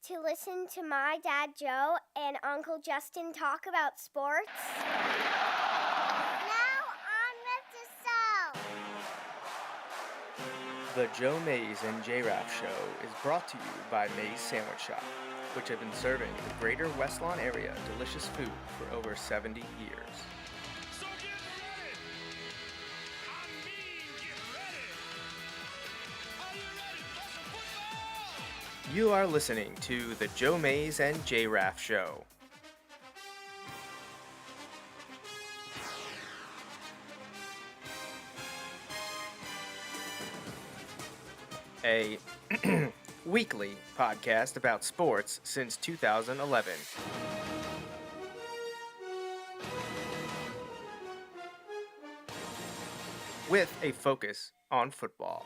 to listen to my dad Joe and Uncle Justin talk about sports? Now on with the show. The Joe Mays and J-Raff Show is brought to you by Mays Sandwich Shop, which have been serving the greater West Lawn area delicious food for over 70 years. So get ready! I mean, get ready! Are you ready for some football? You are listening to the Joe Mays and J-Raff Show. A weekly podcast about sports since 2011. With a focus on football.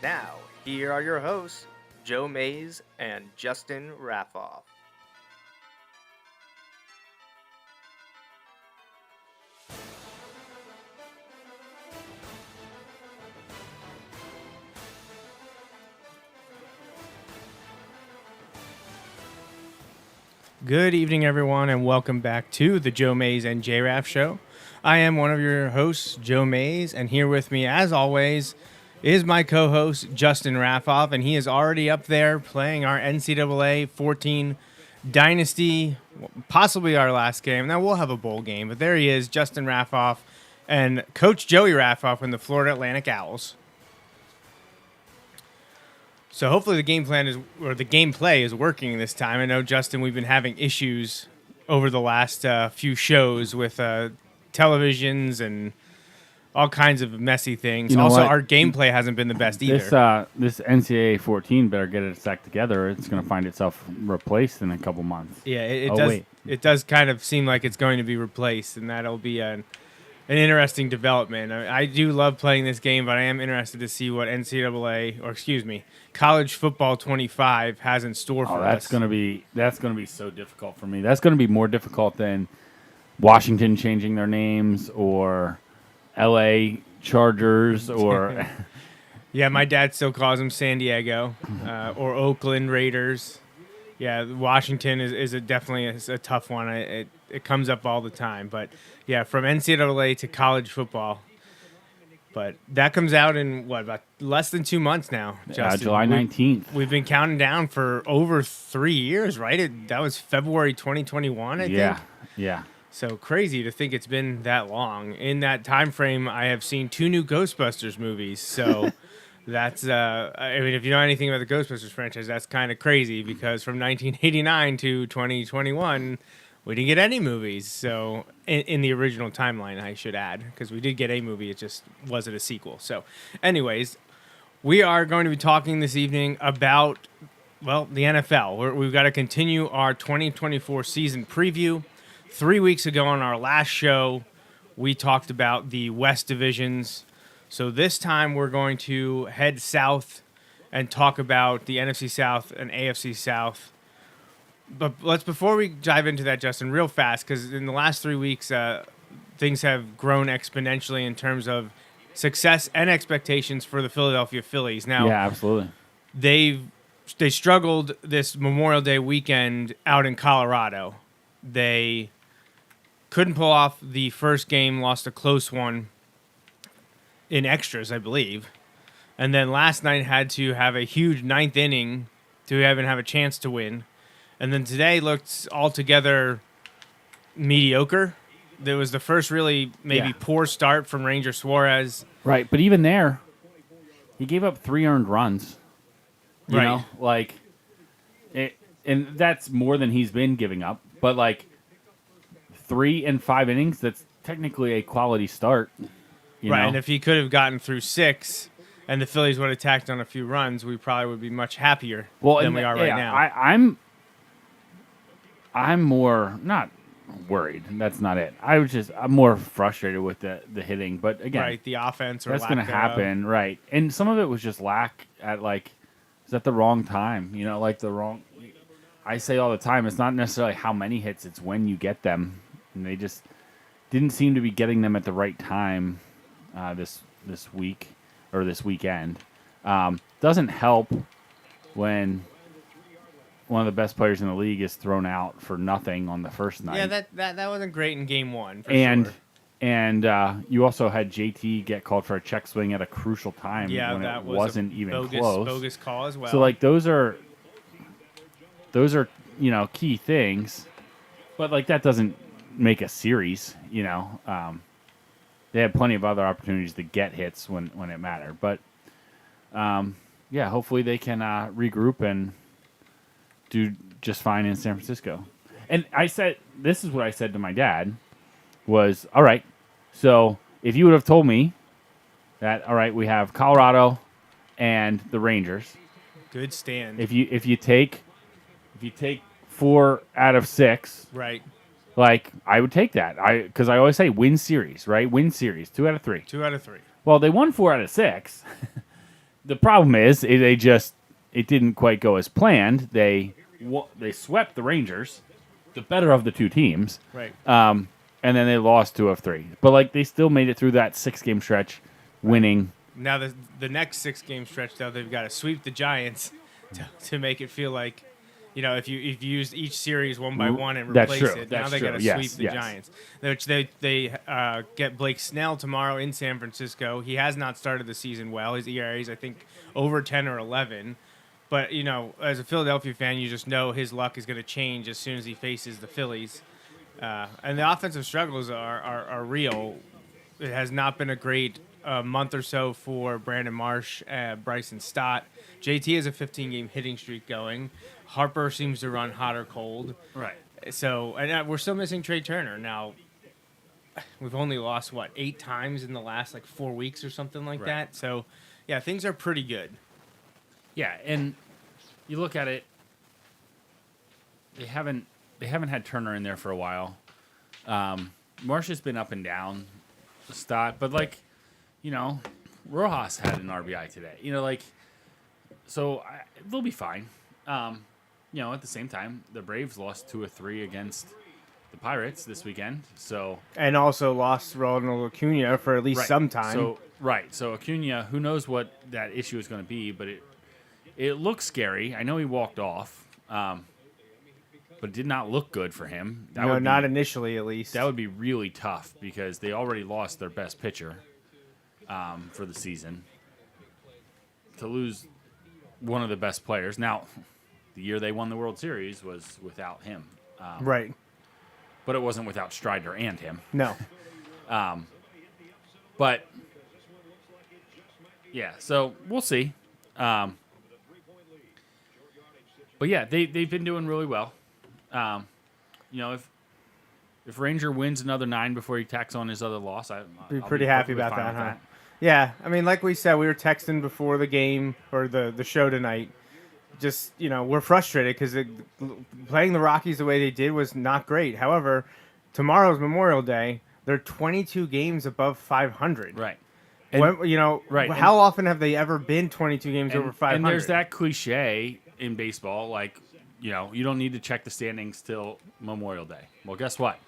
Now, here are your hosts, Joe Mays and Justin Raffoff. Good evening, everyone, and welcome back to the Joe Mays and J-Raff Show. I am one of your hosts, Joe Mays, and here with me, as always, is my co-host, Justin Raffoff, and he is already up there playing our NCAA 14 Dynasty, possibly our last game. Now, we'll have a bowl game, but there he is, Justin Raffoff, and Coach Joey Raffoff in the Florida Atlantic Owls. So hopefully the gameplay is working this time. I know, Justin, we've been having issues over the last few shows with televisions and all kinds of messy things. You know also, what? our gameplay hasn't been the best either. This NCAA 14 better get its act together. It's going to find itself replaced in a couple months. Yeah, it Oh, does. wait. It does kind of seem like it's going to be replaced, and that'll be an interesting development. I do love playing this game, but I am interested to see what College Football 25 has in store for That's us. going to be so difficult for me. That's going to be more difficult than Washington changing their names or LA Chargers or Yeah, my dad still calls them San Diego or Oakland Raiders. Yeah, Washington is definitely a tough one. It comes up all the time. But, yeah, from NCAA to college football. But that comes out in, about less than 2 months now, Justin? July 19th. We've been counting down for over 3 years, right? That was February 2021, I think. Yeah. So crazy to think it's been that long. In that time frame, I have seen 2 new Ghostbusters movies. So that's, if you know anything about the Ghostbusters franchise, that's kind of crazy because from 1989 to 2021, we didn't get any movies. So in the original timeline, I should add, because we did get a movie. It just wasn't a sequel. So anyways, we are going to be talking this evening about, the NFL. We've got to continue our 2024 season preview. 3 weeks ago on our last show, we talked about the West divisions. So this time we're going to head south and talk about the NFC South and AFC South. But before we dive into that, Justin, real fast, because in the last 3 weeks, things have grown exponentially in terms of success and expectations for the Philadelphia Phillies. Now, Yeah, absolutely. they struggled this Memorial Day weekend out in Colorado. They couldn't pull off the first game, lost a close one in extras, I believe. And then last night had to have a huge ninth inning to even have a chance to win. And then today looked altogether mediocre. There was the first really poor start from Ranger Suarez. Right, but even there, he gave up 3 earned runs. You Right. know, and that's more than he's been giving up. But 3 and 5 innings, that's technically a quality start. You know? And if he could have gotten through 6 and the Phillies would have tacked on a few runs, we probably would be much happier than we are right now. I'm more not worried. That's not it. I'm more frustrated with the hitting. But again, Right, the offense or that's lack going to thereof. happen, right? And some of it was just lack at is at the wrong time. You know, the wrong. I say all the time, it's not necessarily how many hits, it's when you get them. And they just didn't seem to be getting them at the right time this week or this weekend. Doesn't help when one of the best players in the league is thrown out for nothing on the first night. Yeah, that wasn't great in game one, for and sure. and you also had JT get called for a check swing at a crucial time when that it was wasn't a even close. bogus call as well. So like those are key things, but like that doesn't make a series. They had plenty of other opportunities to get hits when it mattered, but hopefully they can regroup and do just fine in San Francisco. And this is what I said to my dad was, all right, so if you would have told me that, all right, we have Colorado and the Rangers. Good stand. If you take 4 out of 6, right. like I would take that. Because I always say win series, right? Win series, 2 out of 3. 2 out of 3. Well, they won 4 out of 6. The problem is it didn't quite go as planned. They swept the Rangers, the better of the two teams. Right. And then they lost 2 of 3. But like they still made it through that 6-game stretch, winning. Now the next 6-game stretch, though, they've got to sweep the Giants to make it feel like, if you used each series one by one and That's replace true. it, That's now they got to true. sweep the Giants. Which they get Blake Snell tomorrow in San Francisco. He has not started the season well. His ERA is, I think, over 10 or 11. But, as a Philadelphia fan, you just know his luck is going to change as soon as he faces the Phillies. And the offensive struggles are real. It has not been a great month or so for Brandon Marsh, Bryson Stott. JT has a 15-game hitting streak going. Harper seems to run hot or cold. Right. So, and we're still missing Trey Turner. Now, we've only lost, 8 times in the last, 4 weeks or something like that. So, yeah, things are pretty good. Yeah, and you look at it, they haven't had Turner in there for a while. Marsh has been up and down, Stott, but Rojas had an RBI today. So they'll be fine. At the same time, the Braves lost 2 of 3 against the Pirates this weekend. So and also lost Ronald Acuna for at least some time. So Acuna, who knows what that issue is going to be, but it looks scary. I know he walked off, but it did not look good for him. Not initially, at least. That would be really tough because they already lost their best pitcher for the season. To lose one of the best players. Now, the year they won the World Series was without him. Right. But it wasn't without Strider and him. No. But, yeah, so we'll see. But, yeah, they've been doing really well. If Ranger wins another 9 before he tacks on his other loss, I'll be pretty happy about that, huh? Yeah, I mean, like we said, we were texting before the game or the show tonight. Just, we're frustrated because playing the Rockies the way they did was not great. However, tomorrow's Memorial Day. They're 22 games above 500. Right. Right. How often have they ever been 22 games over 500? And there's that cliche in baseball, you don't need to check the standings till Memorial Day. Well, guess what?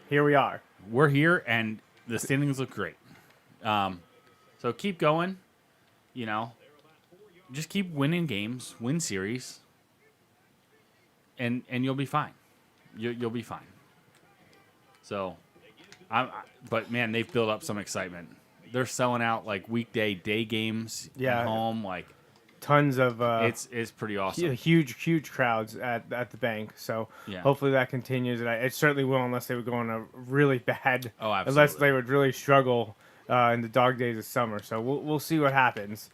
Here we are. We're here, and the standings look great. So keep going. Just keep winning games, win series, and you'll be fine. You'll be fine. So, but man, they've built up some excitement. They're selling out weekday day games at home, tons of it's pretty awesome. Huge crowds at the bank. So hopefully that continues, and it certainly will unless they would go on a really bad. Oh, absolutely. Unless they would really struggle in the dog days of summer. So we'll see what happens.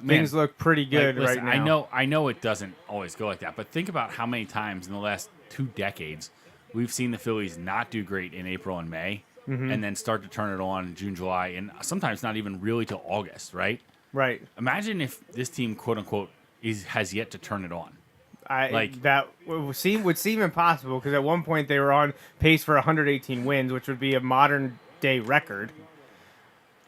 Things look pretty good listen, right now. I know it doesn't always go like that, but think about how many times in the last 2 decades we've seen the Phillies not do great in April and May, and then start to turn it on in June, July, and sometimes not even really till August, right? Right. Imagine if this team, quote unquote, has yet to turn it on. That would seem impossible because at one point they were on pace for 118 wins, which would be a modern day record.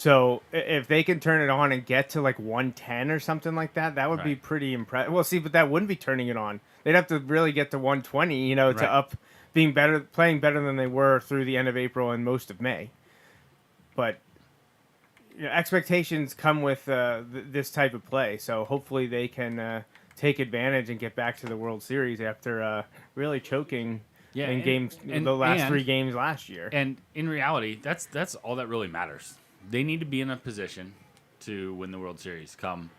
So if they can turn it on and get to like 110 or something like that, that would be Right. pretty impressive. Well, see, but that wouldn't be turning it on. They'd have to really get to 120, to Right. up being better, playing better than they were through the end of April and most of May. But expectations come with this type of play, so hopefully they can take advantage and get back to the World Series after really choking in games, the last 3 games last year. And in reality, that's all that really matters. They need to be in a position to win the World Series come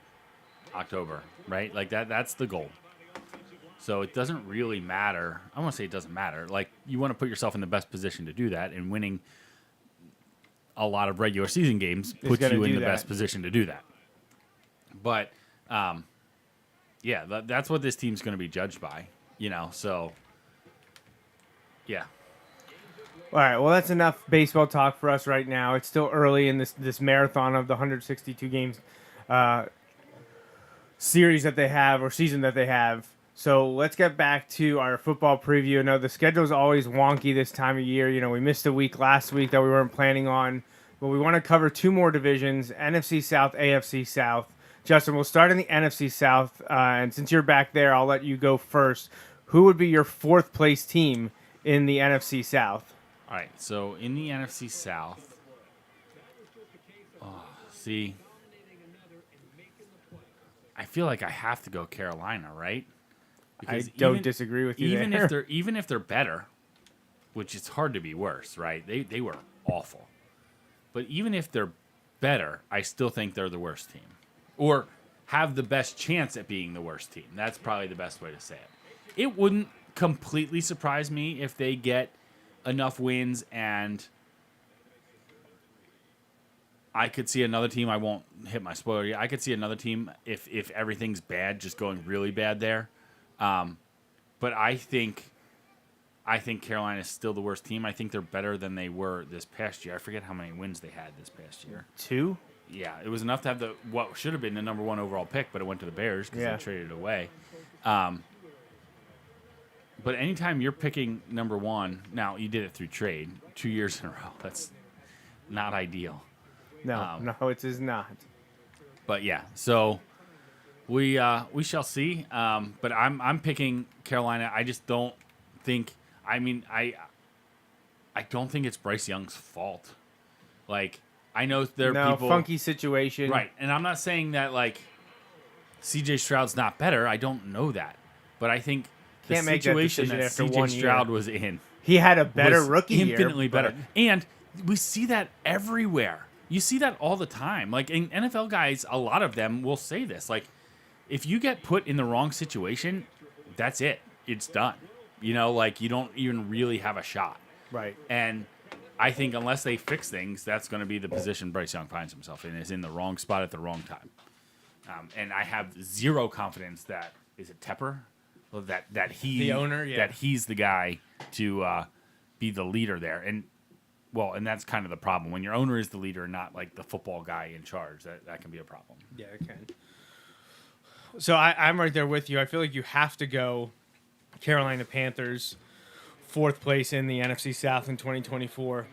October, right? Like that's the goal. So it doesn't really matter. I want to say it doesn't matter. Like you want to put yourself in the best position to do that, and winning a lot of regular season games puts you in the best position to do that. But that's what this team's going to be judged by, So yeah. All right, well, that's enough baseball talk for us right now. It's still early in this marathon of the 162 games series that they have, or season that they have. So let's get back to our football preview. I know the schedule's always wonky this time of year. We missed a week last week that we weren't planning on, but we want to cover 2 more divisions, NFC South, AFC South. Justin, we'll start in the NFC South, and since you're back there, I'll let you go first. Who would be your 4th place team in the NFC South? All right, so in the NFC South, I feel like I have to go Carolina, right? Because I don't disagree with you there. Even if they're better, which it's hard to be worse, right? They were awful. But even if they're better, I still think they're the worst team. Or have the best chance at being the worst team. That's probably the best way to say it. It wouldn't completely surprise me if they get enough wins, and I could see another team. I won't hit my spoiler yet. I could see another team if everything's bad, just going really bad there. But I think Carolina is still the worst team. I think they're better than they were this past year. I forget how many wins they had this past year. 2? Yeah, it was enough to have what should have been the number 1 overall pick, but it went to the Bears because they traded it away. But anytime you're picking number 1, now you did it through trade 2 years in a row. That's not ideal. No, it is not. But yeah, so we shall see. But I'm picking Carolina. I just don't think. I mean, I don't think it's Bryce Young's fault. Like I know there are people funky situation, right? And I'm not saying that like C.J. Stroud's not better. I don't know that, but I think the situation that C.J. Stroud was in, he had a better rookie year, infinitely better, and we see that everywhere. You see that all the time. Like in NFL guys, a lot of them will say this. Like, if you get put in the wrong situation, that's it. It's done. Like you don't even really have a shot. Right. And I think unless they fix things, that's going to be the position Bryce Young finds himself in, is in the wrong spot at the wrong time. And I have zero confidence that, is it Tepper? That he, the owner, that he's the guy to be the leader there. And that's kind of the problem. When your owner is the leader, not like the football guy in charge, that can be a problem. Yeah, it can. So I'm right there with you. I feel like you have to go Carolina Panthers, 4th place in the NFC South in 2024.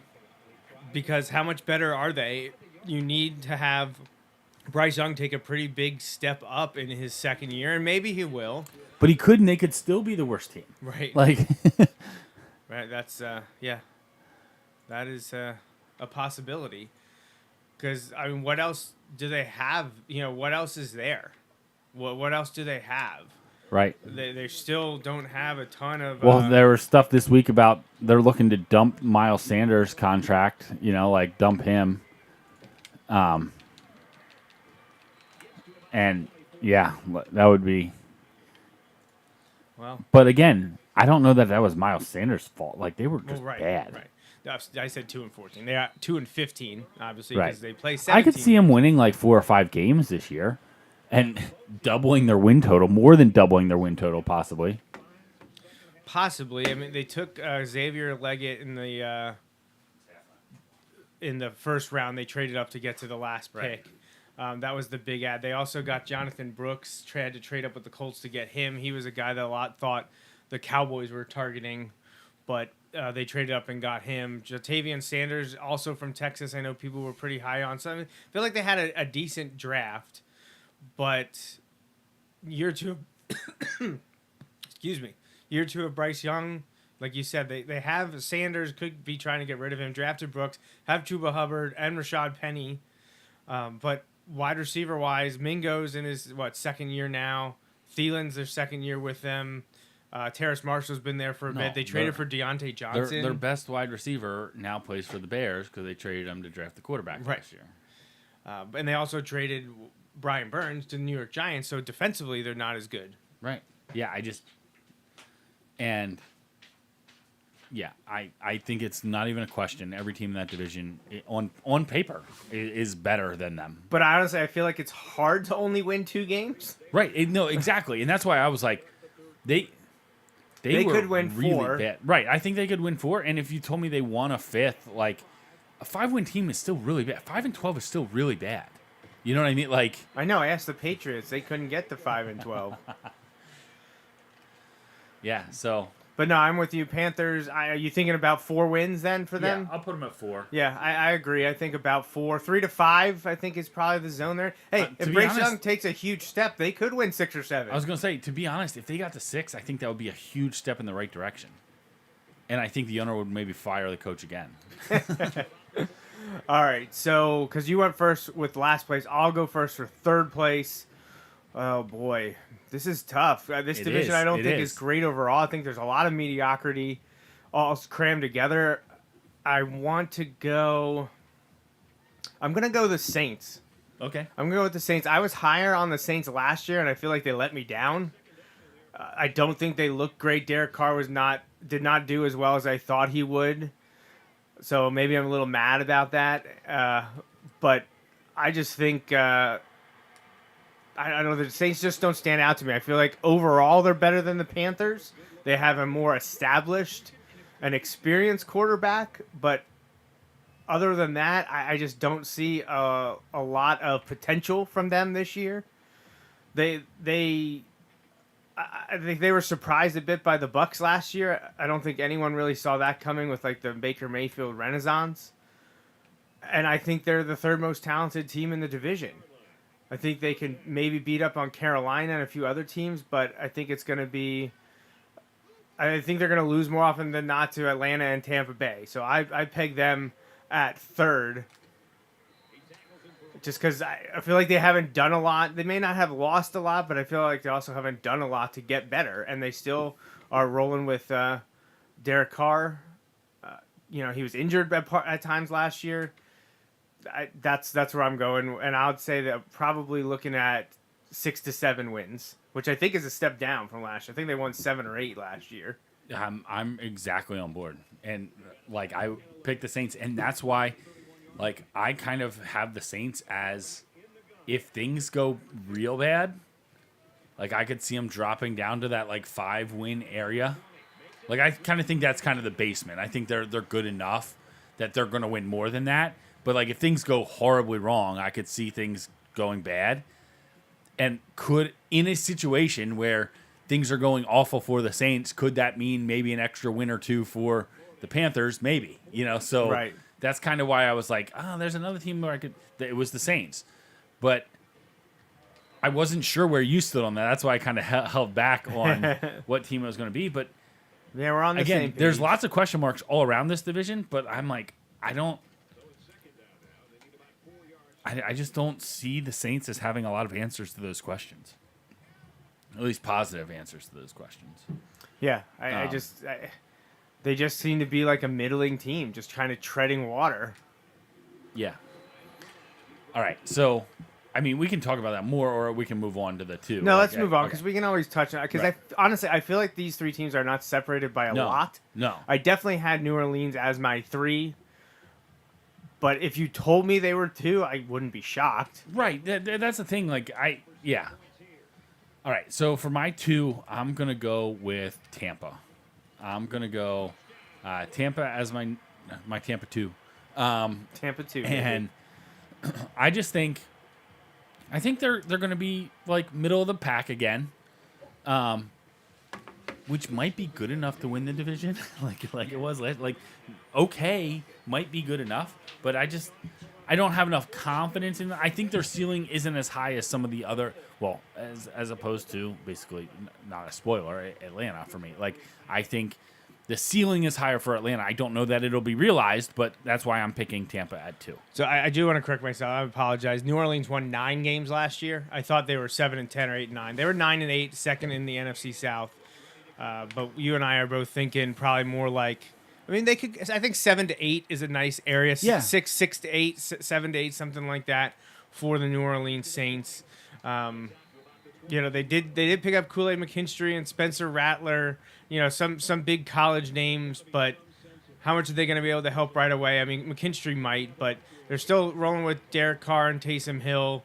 Because how much better are they? You need to have Bryce Young take a pretty big step up in his 2nd year, and maybe he will. But he could, and they could still be the worst team. Right. Like, right. That's that is a possibility. Because I mean, what else do they have? What else is there? What else do they have? right. They still don't have a ton of. Well, there was stuff this week about they're looking to dump Miles Sanders' contract. Like dump him. And yeah, that would be. Well, but again, I don't know that was Miles Sanders' fault. Like they were just bad. Right. I said 2-14. They are 2-15, obviously, Right. because they play 17. I could see them winning like 4 or 5 games this year, and doubling their win total, more than doubling their win total, possibly. Possibly. I mean, they took Xavier Leggett in the first round. They traded up to get to the last pick. That was the big ad. They also got Jonathan Brooks. Had to trade up with the Colts to get him. He was a guy that a lot thought the Cowboys were targeting, but they traded up and got him. Jatavian Sanders, also from Texas. I know people were pretty high on. So I feel like they had a decent draft, but year two, excuse me, year two of Bryce Young, like you said, they have Sanders, could be trying to get rid of him. Drafted Brooks, have Chuba Hubbard and Rashad Penny, but wide receiver wise, Mingo's in his second year now. Thielen's their second year with them. Terrace Marshall's been there for a bit. They traded for Deontay Johnson. Their best wide receiver now plays for the Bears because they traded him to draft the quarterback last year. And they also traded Brian Burns to the New York Giants, so defensively they're not as good. Right. Yeah, I think it's not even a question. Every team in that division, on paper, is better than them. But honestly, I feel like it's hard to only win 2 games. Right. No, exactly. And that's why I was like, they could win really 4. Bad. Right. I think they could win 4. And if you told me they won a 5th, like a 5-win team is still really bad. 5-12 is still really bad. You know what I mean? Like, I know. I asked the Patriots; they couldn't get to 5-12. Yeah. So. But no, I'm with you. Panthers. Are you thinking about 4 wins then for them? Yeah, I'll put them at 4. Yeah, I agree. I think about 4, 3 to 5. I think is probably the zone there. Hey, if Bryce Young takes a huge step, they could win 6 or 7. I was gonna say, to be honest, if they got to 6, I think that would be a huge step in the right direction. And I think the owner would maybe fire the coach again. All right, so because you went first with last place, I'll go first for third place. Oh boy, this is tough. This division I don't think is great overall. I think there's a lot of mediocrity all crammed together. I'm gonna go the Saints. Okay. I'm gonna go with the Saints. I was higher on the Saints last year, and I feel like they let me down. I don't think they looked great. Derek Carr did not do as well as I thought he would. So maybe I'm a little mad about that. But I just think I don't know, the Saints just don't stand out to me. I feel like overall they're better than the Panthers. They have a more established and experienced quarterback, but other than that, I just don't see a lot of potential from them this year. I think they were surprised a bit by the Bucs last year. I don't think anyone really saw that coming with like the Baker Mayfield renaissance. And I think they're the 3rd most talented team in the division. I think they can maybe beat up on Carolina and a few other teams, but I think it's going to be... I think they're going to lose more often than not to Atlanta and Tampa Bay. So I peg them at 3rd. Just because I feel like they haven't done a lot. They may not have lost a lot, but I feel like they also haven't done a lot to get better. And they still are rolling with Derek Carr. He was injured at times last year. That's where I'm going. And I would say that probably looking at 6 to 7 wins, which I think is a step down from last year. I think they won 7 or 8 last year. I'm exactly on board. And, like, I picked the Saints, and that's why... Like, I kind of have the Saints as, if things go real bad, like, I could see them dropping down to that, like, 5-win area. Like, I kind of think that's kind of the basement. I think they're good enough that they're going to win more than that. But, like, if things go horribly wrong, I could see things going bad. And in a situation where things are going awful for the Saints, could that mean maybe an extra win or 2 for the Panthers? Maybe, so... Right. That's kind of why I was like, there's another team where it was the Saints. But I wasn't sure where you stood on that. That's why I kind of held back on what team it was going to be. But yeah, we're on the same page. There's lots of question marks all around this division, but I'm like, I just don't see the Saints as having a lot of answers to those questions. At least positive answers to those questions. Yeah, they just seem to be like a middling team, just kind of treading water. Yeah. All right. So, I mean, we can talk about that more, or we can move on to the 2. No, let's move on, because we can always touch on it. Because honestly, I feel like these 3 teams are not separated by a lot. No. I definitely had New Orleans as my 3. But if you told me they were 2, I wouldn't be shocked. Right. That's the thing. Like, yeah. All right. So, for my 2, I'm going to go with Tampa. I'm going to go Tampa as my Tampa 2. Tampa 2. And I think they're going to be like middle of the pack again. which might be good enough to win the division, like it was last. Like, okay, might be good enough, but I don't have enough confidence in them. I think their ceiling isn't as high as some of the other. Well, as opposed to basically not a spoiler, Atlanta for me. Like, I think the ceiling is higher for Atlanta. I don't know that it'll be realized, but that's why I'm picking Tampa at 2. So I do want to correct myself. I apologize. New Orleans won 9 games last year. I thought they were 7-10 or 8-9. They were 9-8, second in the NFC South. But you and I are both thinking probably more like, I mean, they could. I think 7-8 is a nice area. Yeah. 6-8, 7-8, something like that for the New Orleans Saints. They did pick up Kool-Aid McKinstry and Spencer Rattler. Some big college names, but how much are they going to be able to help right away? I mean, McKinstry might, but they're still rolling with Derek Carr and Taysom Hill.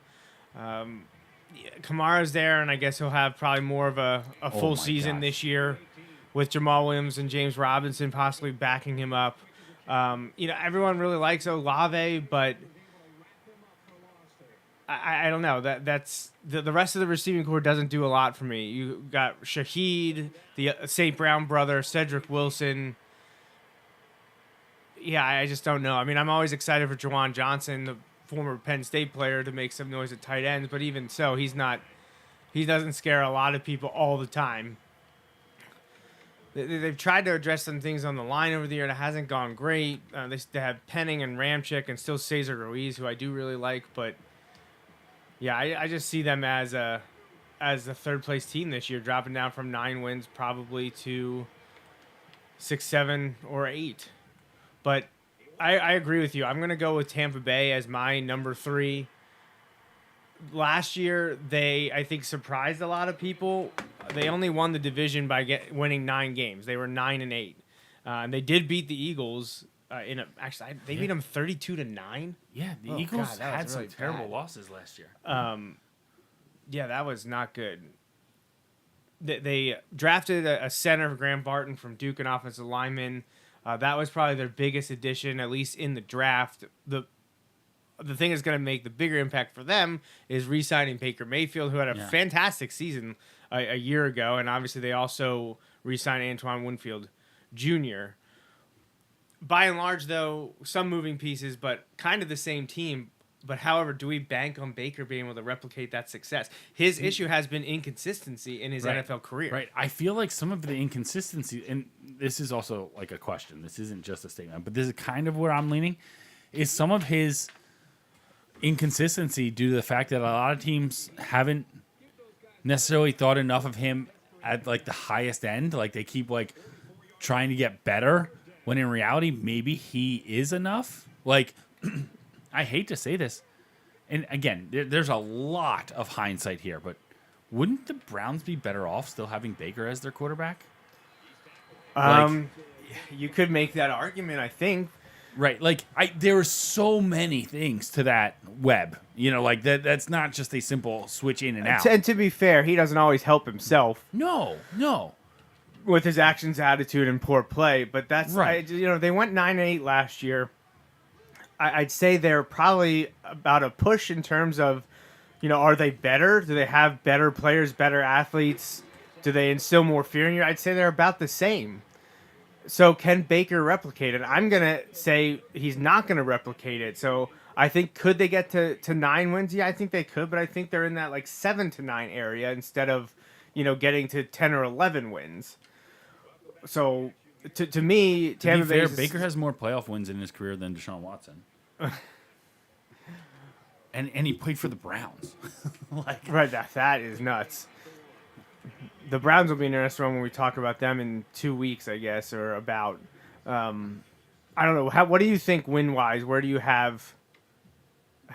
Kamara's there, and I guess he'll have probably more of a full season this year with Jamal Williams and James Robinson possibly backing him up. Everyone really likes Olave, but I don't know. That's the rest of the receiving core doesn't do a lot for me. You got Shaheed, the St. Brown brother, Cedric Wilson. Yeah, I just don't know. I mean, I'm always excited for Juwan Johnson, the former Penn State player, to make some noise at tight ends, but even so, he doesn't scare a lot of people all the time. They've tried to address some things on the line over the year that hasn't gone great. They have Penning and Ramchick and still Cesar Ruiz, who I do really like, but yeah, I just see them as a third place team this year, dropping down from 9 wins probably to 6, 7, or 8. But I agree with you. I'm going to go with Tampa Bay as my number 3. Last year, they, I think, surprised a lot of people. They only won the division by winning 9 games. They were 9-8. And they did beat the Eagles. They beat them 32-9. Yeah, the God, Eagles that was had some really terrible bad. losses last year. Yeah, that was not good. They drafted a center, Graham Barton, from Duke, an offensive lineman. That was probably their biggest addition, at least in the draft. The thing that's going to make the bigger impact for them is re-signing Baker Mayfield, who had a fantastic season a year ago, and obviously they also re-signed Antoine Winfield Jr. By and large, though, some moving pieces, but kind of the same team. But however, do we bank on Baker being able to replicate that success? His issue has been inconsistency in his NFL career. Right. I feel like some of the inconsistency, and this is also like a question. This isn't just a statement, but this is kind of where I'm leaning, is some of his inconsistency due to the fact that a lot of teams haven't necessarily thought enough of him at like the highest end. Like they keep like trying to get better when in reality, maybe he is enough. Like, I hate to say this, and again, there's a lot of hindsight here, but wouldn't the Browns be better off still having Baker as their quarterback? You could make that argument, I think. Right, like there are so many things to that web. Like that's not just a simple switch in and out. And to be fair, he doesn't always help himself. No. With his actions, attitude, and poor play, but that's right. They went 9-8 last year. I'd say they're probably about a push in terms of, are they better? Do they have better players, better athletes? Do they instill more fear in you? I'd say they're about the same. So can Baker replicate it? I'm going to say he's not going to replicate it. So I think, could they get to 9 wins? Yeah, I think they could, but I think they're in that like 7-9 area instead of, getting to 10 or 11 wins. So to me, Tampa Bay. Baker has more playoff wins in his career than Deshaun Watson. and he played for the Browns. Right, that is nuts. The Browns will be an interesting one when we talk about them in 2 weeks, I guess, or about. I don't know. What do you think win wise? Where do you have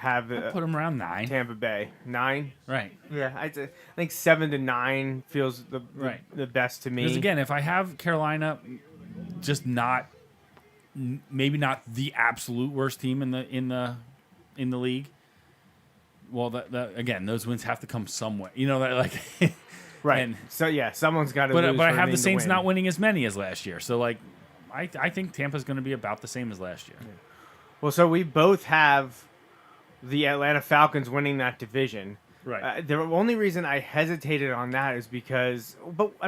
I'd put them around 9. Tampa Bay 9? Right. Yeah, I think 7-9 feels the best to me. Because again, if I have Carolina, just maybe not the absolute worst team in the league. Well, again, those wins have to come somewhere. Right. And, so yeah, someone's got to. But I have the Saints not winning as many as last year. So I think Tampa's going to be about the same as last year. Yeah. Well, so we both have the Atlanta Falcons winning that division. Right. The only reason I hesitated on that is because,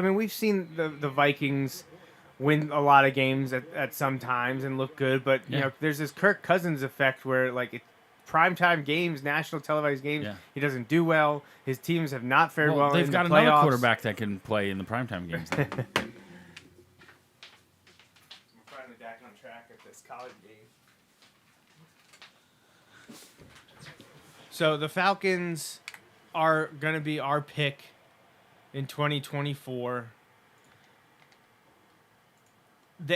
we've seen the Vikings win a lot of games at some times and look good, but Yeah. there's this Kirk Cousins effect where primetime games, national televised games, Yeah. he doesn't do well. His teams have not fared well they've in got the playoffs. another quarterback that can play in the primetime games. Now. I'm finally back on track at this college game. So the Falcons are going to be our pick in 2024.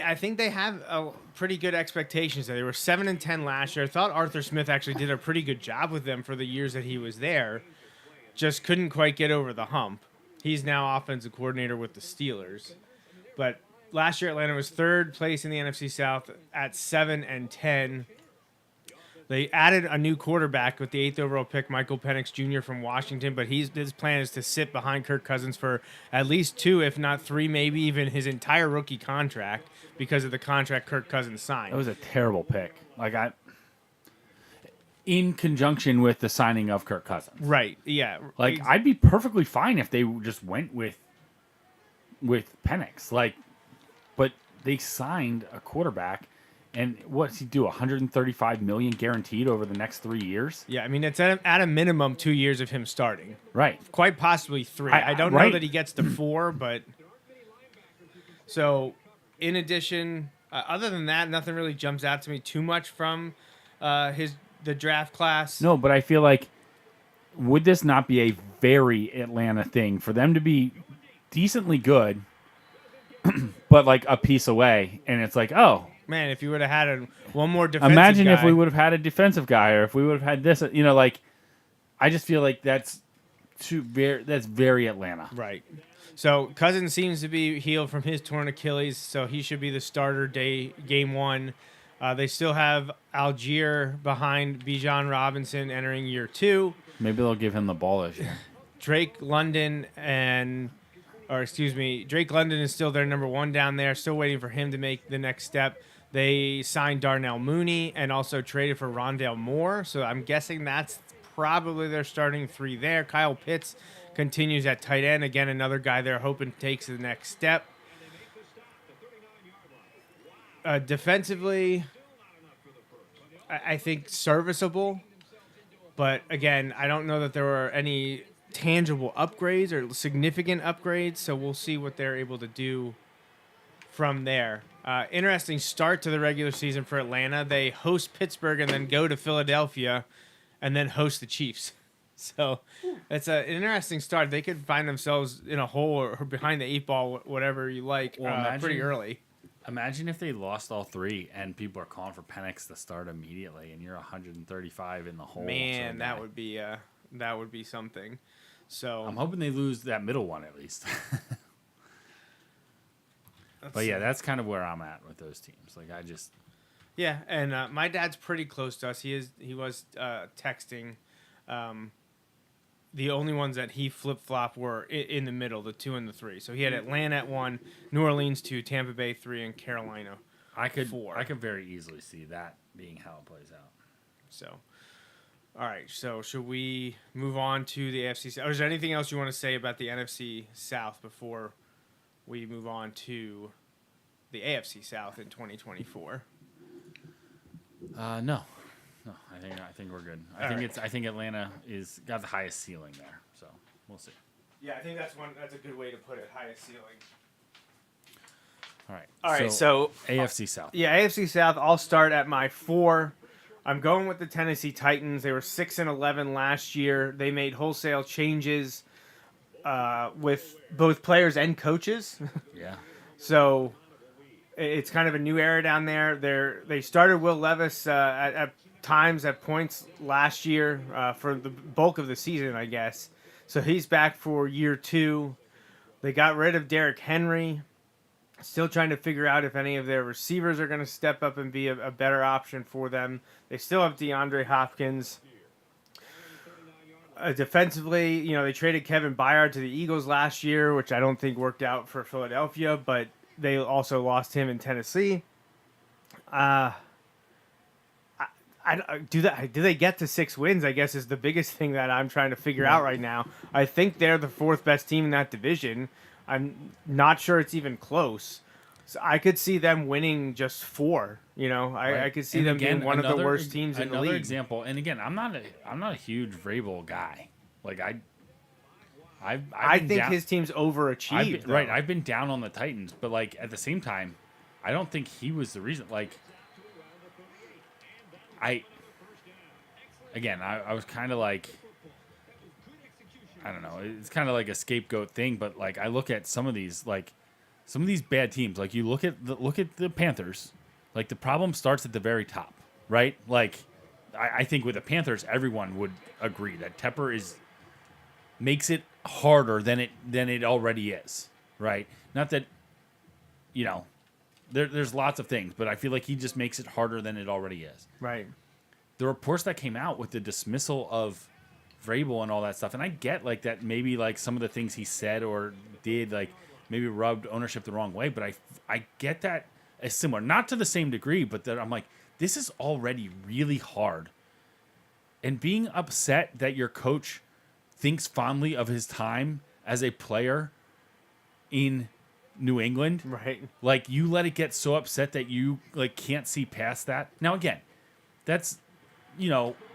I think they have a pretty good expectations. They were 7-10 last year. I thought Arthur Smith actually did a pretty good job with them for the years that he was there. Just couldn't quite get over the hump. He's now offensive coordinator with the Steelers. But last year Atlanta was third place in the NFC South at 7-10. They added a new quarterback with the 8th overall pick, Michael Penix Jr. from Washington, but his plan is to sit behind Kirk Cousins for at least 2, if not 3, maybe even his entire rookie contract because of the contract Kirk Cousins signed. That was a terrible pick. In conjunction with the signing of Kirk Cousins. Right, yeah. I'd be perfectly fine if they just went with Penix. But they signed a quarterback. And what does he do? $135 million guaranteed over the next 3 years. Yeah, it's at a minimum 2 years of him starting. Right. Quite possibly 3. I don't know that he gets to 4, but so in addition, other than that, nothing really jumps out to me too much from the draft class. No, but I feel like would this not be a very Atlanta thing for them to be decently good, but a piece away, and it's oh. Man, if you would have had one more defensive Imagine guy. if we would have had a defensive guy, or if we would have had this. I just feel like that's very Atlanta. Right. So Cousins seems to be healed from his torn Achilles, so he should be the starter game 1. They still have Algier behind Bijan Robinson entering year 2. Maybe they'll give him the ball this year. Drake London is still their number 1 down there. Still waiting for him to make the next step. They signed Darnell Mooney and also traded for Rondale Moore. So I'm guessing that's probably their starting 3 there. Kyle Pitts continues at tight end. Again, another guy they're hoping takes the next step. Defensively, I think serviceable. But again, I don't know that there were any tangible upgrades or significant upgrades. So we'll see what they're able to do from there. Interesting start to the regular season for Atlanta. They host Pittsburgh and then go to Philadelphia and then host the Chiefs. So it's an interesting start. They could find themselves in a hole or behind the 8 ball, whatever you like, pretty early. Imagine if they lost all 3 and people are calling for Penix to start immediately, and you're 135 in the hole. Man, that would be something. So I'm hoping they lose that middle one at least. But yeah, that's kind of where I'm at with those teams. Yeah, and my dad's pretty close to us. He was texting. The only ones that he flip-flopped were in the middle, the 2 and the 3. So he had Atlanta at 1, New Orleans 2, Tampa Bay 3, and Carolina 4. I could very easily see that being how it plays out. So, all right. So should we move on to the AFC South? Or is there anything else you want to say about the NFC South before we move on to the AFC South in 2024? No, I think we're good. I think Atlanta is got the highest ceiling there, so we'll see. Yeah, I think that's a good way to put it. Highest ceiling. All right. So AFC South. Yeah, AFC South. I'll start at my 4. I'm going with the Tennessee Titans. They were 6-11 last year. They made wholesale changes with both players and coaches. Yeah. So it's kind of a new era down there. They started Will Levis at points last year for the bulk of the season, I guess. So he's back for year 2. They got rid of Derrick Henry. Still trying to figure out if any of their receivers are going to step up and be a better option for them. They still have DeAndre Hopkins. Defensively, they traded Kevin Byard to the Eagles last year, which I don't think worked out for Philadelphia, but they also lost him in Tennessee. I Do they get to 6 wins? I guess is the biggest thing that I'm trying to figure out right now. I think they're the 4th best team in that division. I'm not sure it's even close. So I could see them winning just 4. I could see And them again, being one of the another worst teams in the league. Another example, and again, I'm not a huge Vrabel guy. Like I think his team's overachieved. though. I've been down on the Titans, but like at the same time, I don't think he was the reason. Like, I was kind of like, I don't know. It's kind of like a scapegoat thing, but like I look at some of these bad teams. Like you look at the Panthers. Like the problem starts at the very top, right? Like I think with the Panthers, everyone would agree that Tepper makes it harder than it already is, right? Not that, there's lots of things, but I feel like he just makes it harder than it already is. Right. The reports that came out with the dismissal of Vrabel and all that stuff, and I get like that maybe like some of the things he said or did like maybe rubbed ownership the wrong way, but I get that as similar, not to the same degree, but that I'm like, this is already really hard. And being upset that your coach thinks fondly of his time as a player in New England, Right. like you let it get so upset that you like can't see past that. Now again, that's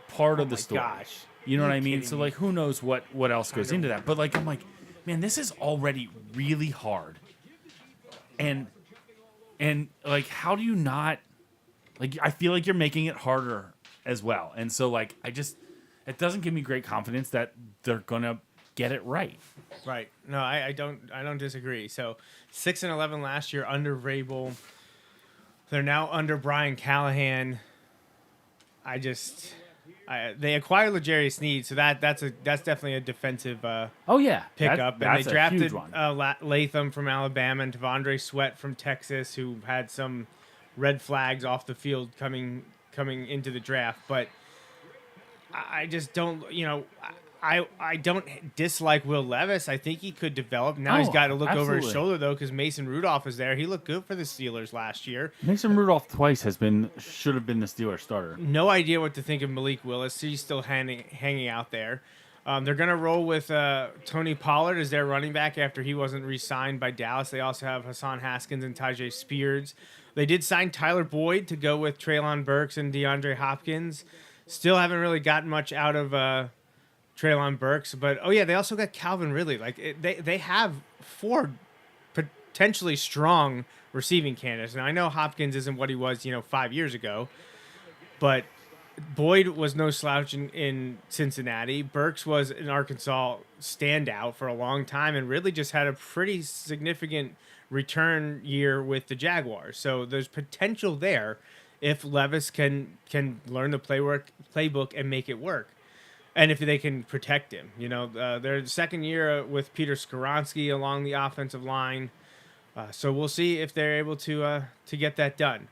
part of the story. Gosh. You know what I mean? kidding So me? like who knows what else goes into that. But like I'm like, man, this is already really hard. And like how do you not like I feel like you're making it harder as well. And so like it doesn't give me great confidence that they're gonna get it right. Right. No, I don't disagree. So 6-11 last year under Vrabel. They're now under Brian Callahan. They acquired L'Jarius Sneed, so that's definitely a defensive Oh yeah, pickup. And that's they a drafted huge one. Latham from Alabama and Tavondre Sweat from Texas, who had some red flags off the field coming into the draft. But I just don't, I don't dislike Will Levis. I think he could develop. Now he's got to look over his absolutely. shoulder, though, because Mason Rudolph is there. He looked good for the Steelers last year. Mason Rudolph twice should have been the Steelers starter. No idea what to think of Malik Willis. He's still hanging out there. They're going to roll with Tony Pollard as their running back after he wasn't re-signed by Dallas. They also have Hassan Haskins and Tajay Spears. They did sign Tyler Boyd to go with Treylon Burks and DeAndre Hopkins. Still haven't really gotten much out of Treylon Burks. But, they also got Calvin Ridley. They have 4 potentially strong receiving candidates. Now, I know Hopkins isn't what he was, 5 years ago. But Boyd was no slouch in Cincinnati. Burks was an Arkansas standout for a long time, and Ridley just had a pretty significant return year with the Jaguars. So there's potential there if Levis can learn the playbook and make it work, and if they can protect him. Their second year with Peter Skoronski along the offensive line. So we'll see if they're able to get that done.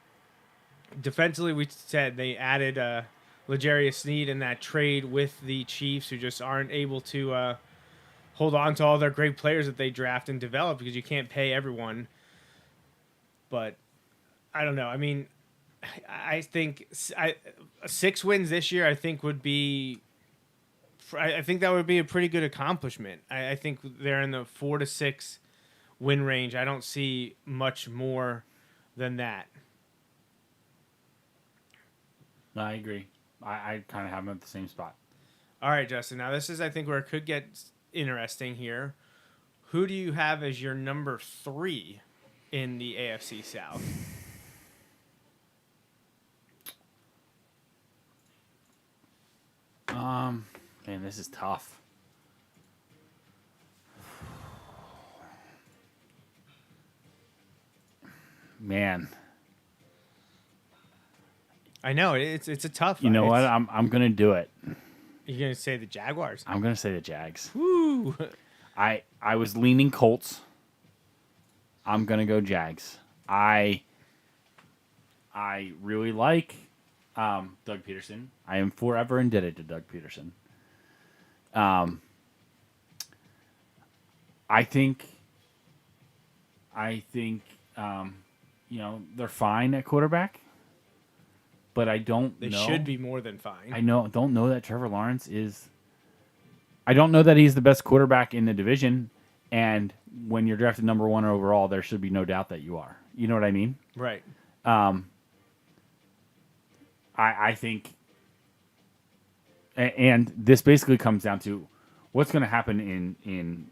Defensively, we said they added L'Jarius Sneed in that trade with the Chiefs, who just aren't able to hold on to all their great players that they draft and develop because you can't pay everyone. But I don't know. I mean, I think 6 wins this year, I think would be. I think that would be a pretty good accomplishment. I think they're in the 4 to 6 win range. I don't see much more than that. No, I agree. I kind of have them at the same spot. All right, Justin. Now this is, I think, where it could get interesting here. Who do you have as your number 3 in the AFC South? Man, this is tough. Man, I know it's a tough. you know what? it's- I'm gonna do it. You're gonna say the Jaguars? I'm gonna say the Jags. Woo! I was leaning Colts. I'm gonna go Jags. I really like Doug Peterson. I am forever indebted to Doug Peterson. I think they're fine at quarterback, but I don't They know. should be more than fine. Don't know that Trevor Lawrence is. I don't know that he's the best quarterback in the division, and when you're drafted number 1 overall, there should be no doubt that you are. You know what I mean? Right. I think, and this basically comes down to what's going to happen in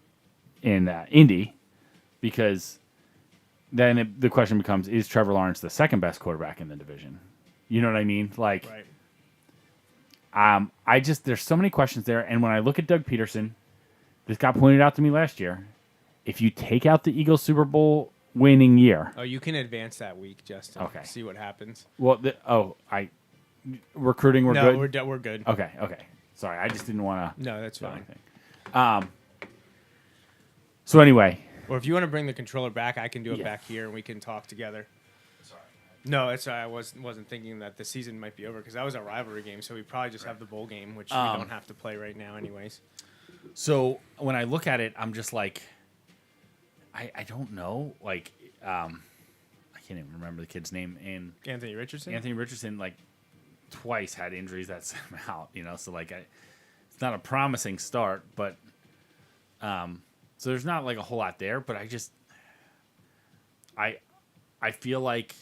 Indy, because then the question becomes: is Trevor Lawrence the second best quarterback in the division? You know what I mean? Like, Right. there's so many questions there. And when I look at Doug Peterson, this got pointed out to me last year. If you take out the Eagles Super Bowl winning year, Oh, you can advance that week, Justin. Okay. See what happens. well, recruiting, we're no, good. we're good. Okay. Sorry, I just didn't want to. No, that's fine. So anyway, Or if you want to bring the controller back, I can do it Yeah. back here and we can talk together. No, it's I wasn't thinking that the season might be over because that was a rivalry game, so we probably just have the bowl game, which we don't have to play right now, anyways. so when I look at it, I'm just like, I don't know. Like, I can't even remember the kid's name. And Anthony Richardson. Anthony Richardson, like, twice had injuries that sent him out. So like, it's not a promising start, but so there's not like a whole lot there. But I feel like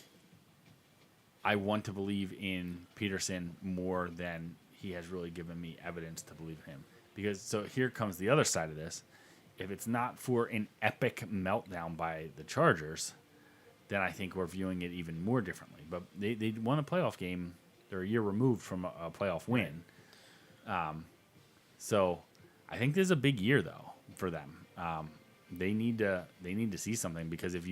I want to believe in Peterson more than he has really given me evidence to believe him. Because so here comes the other side of this. If it's not for an epic meltdown by the Chargers, then I think we're viewing it even more differently. But they won a playoff game. They're a year removed from a playoff win. So I think this is a big year, though, for them. They need to see something, because if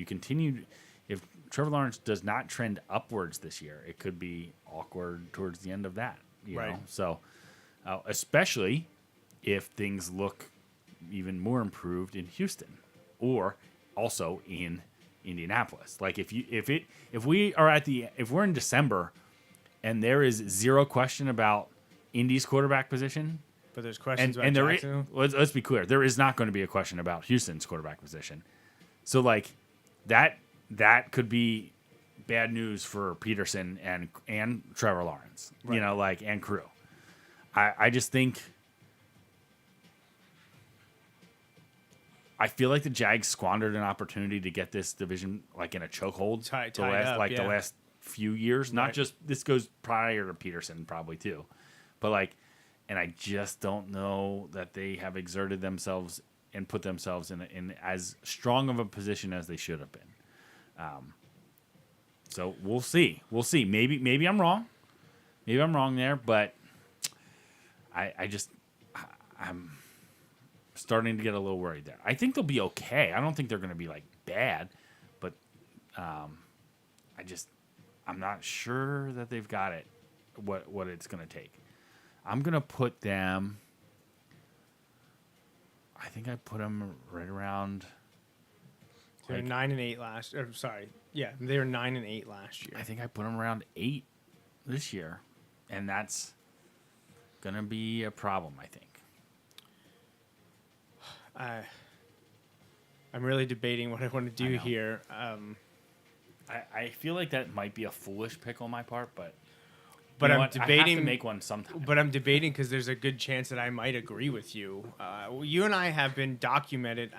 Trevor Lawrence does not trend upwards this year, it could be awkward towards the end of that. You Right. know? So especially if things look even more improved in Houston, or also in Indianapolis. Like if we're in December and there is zero question about Indy's quarterback position, But there's questions and about Jacksonville. let's be clear, there is not going to be a question about Houston's quarterback position. So like that could be bad news for Peterson and Trevor Lawrence, Right. and crew. I just think. I feel like the Jags squandered an opportunity to get this division like in a chokehold Tied the up. last few years. Not Right. just this goes prior to Peterson probably too, but and I just don't know that they have exerted themselves and put themselves in as strong of a position as they should have been. So we'll see. Maybe I'm wrong. Maybe I'm wrong there, but I'm starting to get a little worried there. I think they'll be okay. I don't think they're going to be like bad, but I'm not sure that they've got it. What it's going to take. I'm going to put them. I think I put them right around. They were 9-8 last. Or sorry, yeah, they were 9-8 last year. I think I put them around 8 this year, and that's going to be a problem, I think. I'm really debating what I want to do know. here. I feel like that might be a foolish pick on my part, but But you know I'm what? I have debating. to make one sometime. But I'm debating because there's a good chance that I might agree with you. You and I have been documented,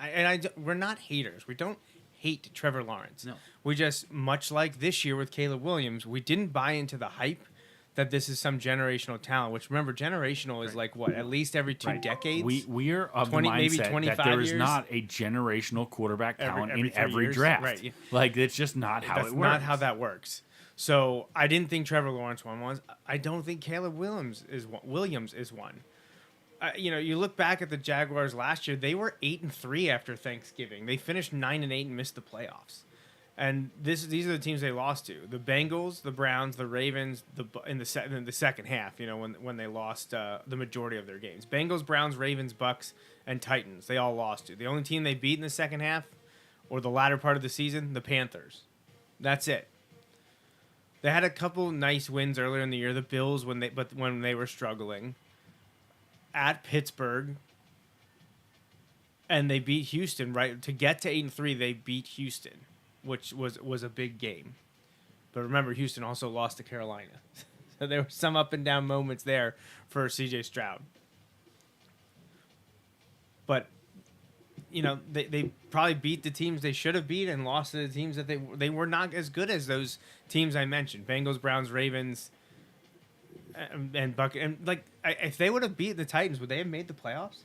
we're not haters. We don't hate Trevor Lawrence. No. We just, much like this year with Caleb Williams, we didn't buy into the hype that this is some generational talent. Which, remember, generational is like what, at least every two decades. We are of 20 the maybe mindset 25 that there is years? not a generational quarterback talent every in 3 every years? draft. Right, yeah. Like it's just not how That's it works. not how that works. So I didn't think Trevor Lawrence was. I don't think Caleb Williams is one. You look back at the Jaguars last year; they were 8-3 after Thanksgiving. They finished 9-8 and missed the playoffs. And these are the teams they lost to: the Bengals, the Browns, the Ravens. In the second half, when they lost the majority of their games. Bengals, Browns, Ravens, Bucks, and Titans. They all lost to. The only team they beat in the second half, or the latter part of the season, the Panthers. That's it. They had a couple nice wins earlier in the year. The Bills when they were struggling. At Pittsburgh. And they beat Houston, right? To get to 8-3, they beat Houston, which was a big game. But remember, Houston also lost to Carolina. So there were some up and down moments there for C.J. Stroud. But, they probably beat the teams they should have beat and lost to the teams that they were not as good as those teams I mentioned. Bengals, Browns, Ravens, and if they would have beat the Titans, would they have made the playoffs?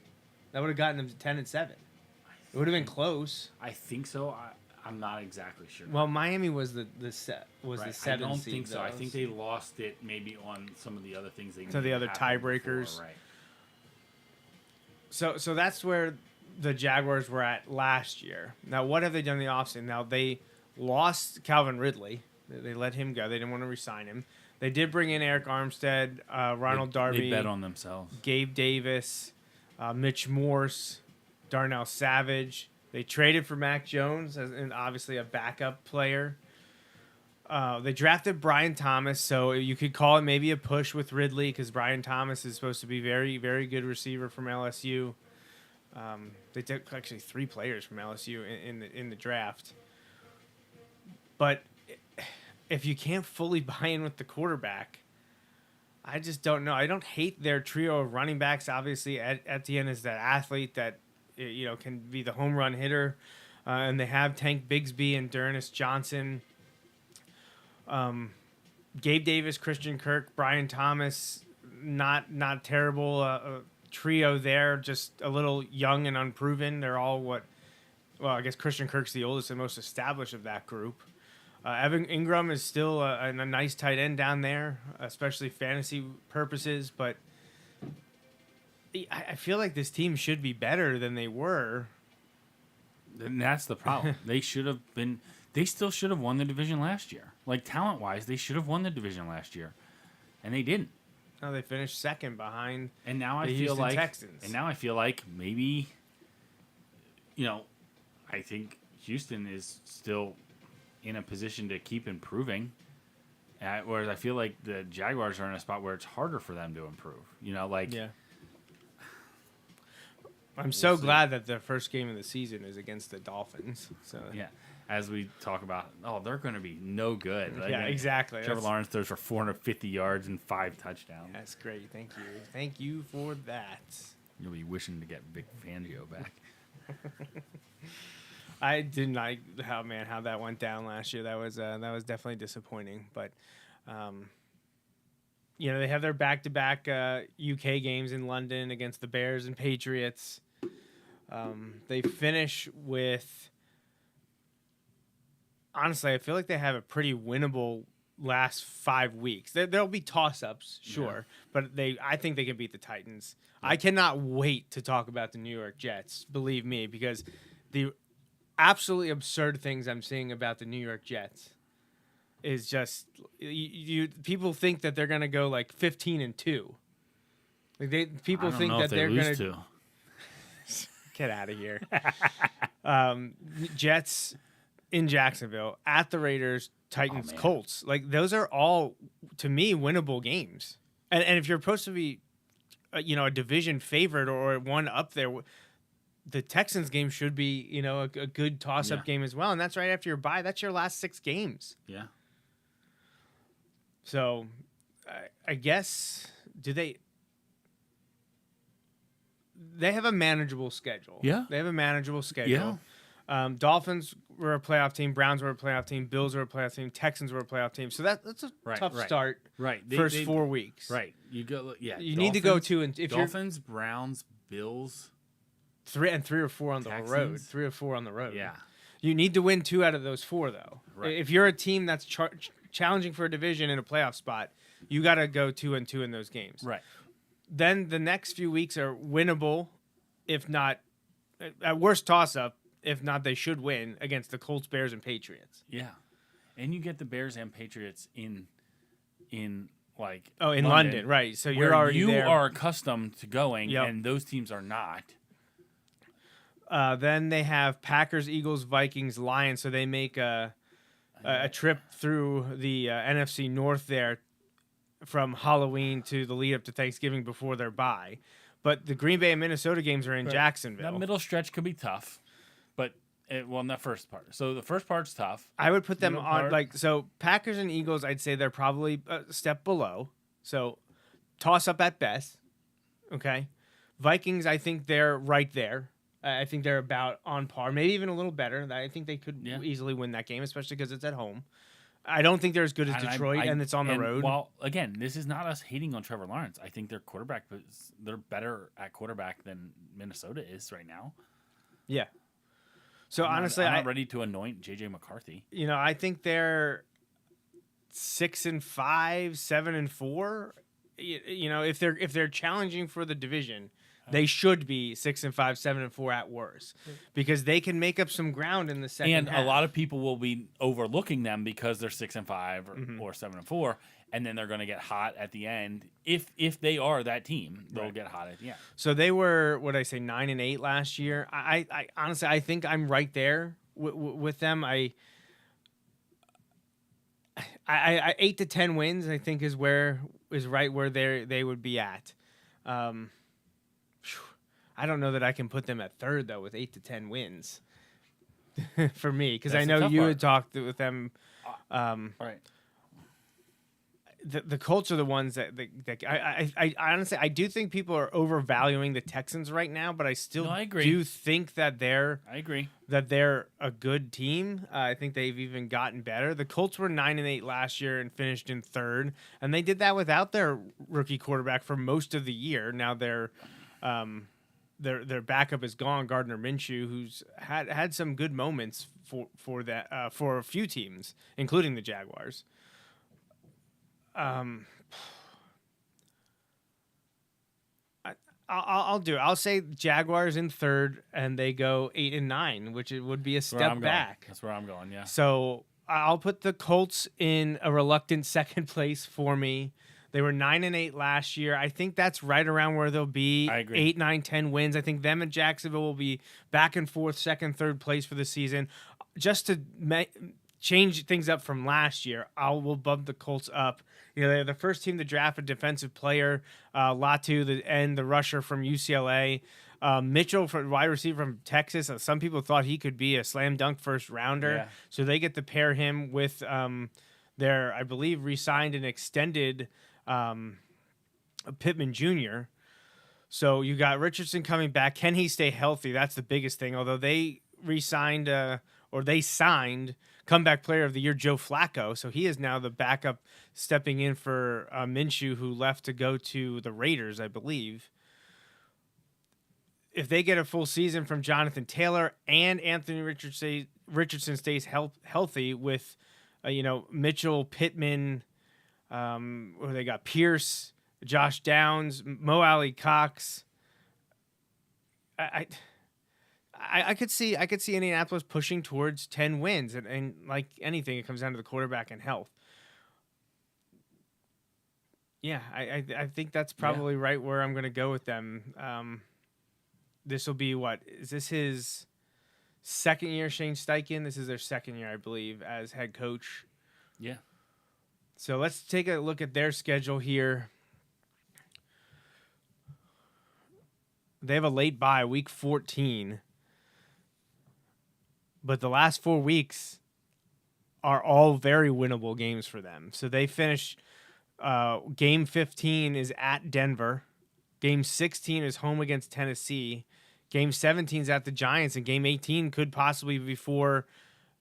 That would have gotten them to 10-7. It would have been close. I think so. I'm not exactly sure. Well, Miami was the seventh seed. I don't think so. Though. I think they lost it maybe on some of the other things they. To the other tiebreakers. Before, right. So that's where the Jaguars were at last year. Now, what have they done in the offseason? Now, they lost Calvin Ridley. They let him go. They didn't want to re-sign him. They did bring in Eric Armstead, Ronald Darby. They bet on themselves. Gabe Davis, Mitch Morse, Darnell Savage. They traded for Mac Jones, and obviously a backup player. They drafted Brian Thomas, so you could call it maybe a push with Ridley because Brian Thomas is supposed to be very, very good receiver from LSU. They took actually 3 players from LSU in the draft. But if you can't fully buy in with the quarterback, I just don't know. I don't hate their trio of running backs. Obviously, Etienne is that athlete that can be the home run hitter, and they have Tank Bigsby and D'Ernest Johnson. Gabe Davis, Christian Kirk, Brian Thomas, not terrible trio there, just a little young and unproven. They're all I guess Christian Kirk's the oldest and most established of that group. Evan Ingram is still a nice tight end down there, especially fantasy purposes, but I feel like this team should be better than they were. And that's the problem. They should have been. They still should have won the division last year. Like talent-wise, they should have won the division last year, and they didn't. No, they finished second behind. And now I the feel Houston like Texans. And now I feel like maybe, I think Houston is still in a position to keep improving. Whereas I feel like the Jaguars are in a spot where it's harder for them to improve. Yeah. I'm so glad that the first game of the season is against the Dolphins. So yeah, as we talk about, they're going to be no good. Yeah, exactly. Trevor Lawrence throws for 450 yards and 5 touchdowns. That's great. Thank you for that. You'll be wishing to get Vic Fangio back. I didn't like how that went down last year. That was definitely disappointing. But they have their back-to-back UK games in London against the Bears and Patriots. They finish with, honestly, I feel like they have a pretty winnable last 5 weeks. There'll be toss-ups, sure, but I think they can beat the Titans. Yeah. I cannot wait to talk about the New York Jets, believe me, because the absolutely absurd things I'm seeing about the New York Jets is just people think that they're gonna go like 15-2. Like people think that they're gonna get out of here. Jets in Jacksonville at the Raiders, Titans, Colts. Like those are all to me winnable games. And if you're supposed to be, a division favorite or one up there, the Texans game should be a good toss-up game as well. And that's right after your bye. That's your last 6 games. Yeah. So, I guess they have a manageable schedule. Yeah. They have a manageable schedule. Yeah. Dolphins were a playoff team. Browns were a playoff team. Bills were a playoff team. Texans were a playoff team. So that's a tough start. Right. First 4 weeks. Right. You go. Yeah. You need to go to and if Dolphins, Browns, Bills, 3 or 4 on Texans. the road. 3 or 4 on the road. Yeah. You need to win 2 out of those 4 though. Right. If you're a team that's challenging for a division in a playoff spot, you got to go 2-2 in those games. Right. Then the next few weeks are winnable, if not at worst toss-up. If not, they should win against the Colts, Bears, and Patriots. Yeah, and you get the Bears and Patriots in London, right? So you're already there. You are accustomed to going, and those teams are not. Then they have Packers, Eagles, Vikings, Lions. So they make a trip through the NFC North there from Halloween to the lead up to Thanksgiving before their bye. But the Green Bay and Minnesota games are in Jacksonville. That middle stretch could be tough, but in that first part. So the first part's tough. I would put them on so Packers and Eagles. I'd say they're probably a step below. So toss up at best. Okay. Vikings, I think they're right there. I think they're about on par, maybe even a little better. I think they could easily win that game, especially because it's at home. I don't think they're as good as Detroit, and it's on the road. Well, again, this is not us hating on Trevor Lawrence. I think their quarterback, they're better at quarterback than Minnesota is right now. Yeah. So honestly, I'm not ready to anoint JJ McCarthy. I think they're 6-5, 7-4. If they're challenging for the division, they should be 6-5, 7-4 at worst, because they can make up some ground in the second half. And a lot of people will be overlooking them because they're 6-5 or 7-4, and then they're going to get hot at the end. If they are that team, they'll get hot at the end. So they were 9-8 last year. I honestly, I think I'm right there with them. I 8 to 10 wins, I think, is right where they would be at. I don't know that I can put them at third though with 8 to 10 wins for me, because I know you had talked with them. All right. The Colts are the ones that I honestly, I do think people are overvaluing the Texans right now, but I still do think that they're a good team. I think they've even gotten better. The Colts were 9-8 last year and finished in third, and they did that without their rookie quarterback for most of the year. Now their backup is gone, Gardner Minshew, who's had some good moments for a few teams, including the Jaguars. I'll say Jaguars in third, and they go 8-9, which it would be a step back. That's where I'm going. Yeah. So I'll put the Colts in a reluctant second place for me. They were 9-8 last year. I think that's right around where they'll be. I agree. 8, 9, 10 wins. I think them and Jacksonville will be back and forth, second, third place for the season. Just to change things up from last year, we'll bump the Colts up. They're the first team to draft a defensive player. Latu, the rusher from UCLA. Mitchell, wide receiver from Texas. Some people thought he could be a slam dunk first rounder. Yeah. So they get to pair him with their, I believe, re-signed and extended Pittman Jr. So you got Richardson coming back. Can he stay healthy? That's the biggest thing. Although they re-signed they signed comeback player of the year Joe Flacco, so he is now the backup stepping in for Minshew, who left to go to the Raiders, I believe. If they get a full season from Jonathan Taylor and Anthony Richardson stays healthy with Mitchell, Pittman, where they got Pierce, Josh Downs, Mo Alley Cox. I could see Indianapolis pushing towards 10 wins, and like anything, it comes down to the quarterback and health. Yeah, I think that's probably right where I'm going to go with them. This will be is this his second year, Shane Steichen? This is their second year, I believe, as head coach. Yeah. So let's take a look at their schedule here. They have a late bye, week 14. But the last 4 weeks are all very winnable games for them. So they finish game 15 is at Denver. Game 16 is home against Tennessee. Game 17 is at the Giants. And game 18 could possibly be for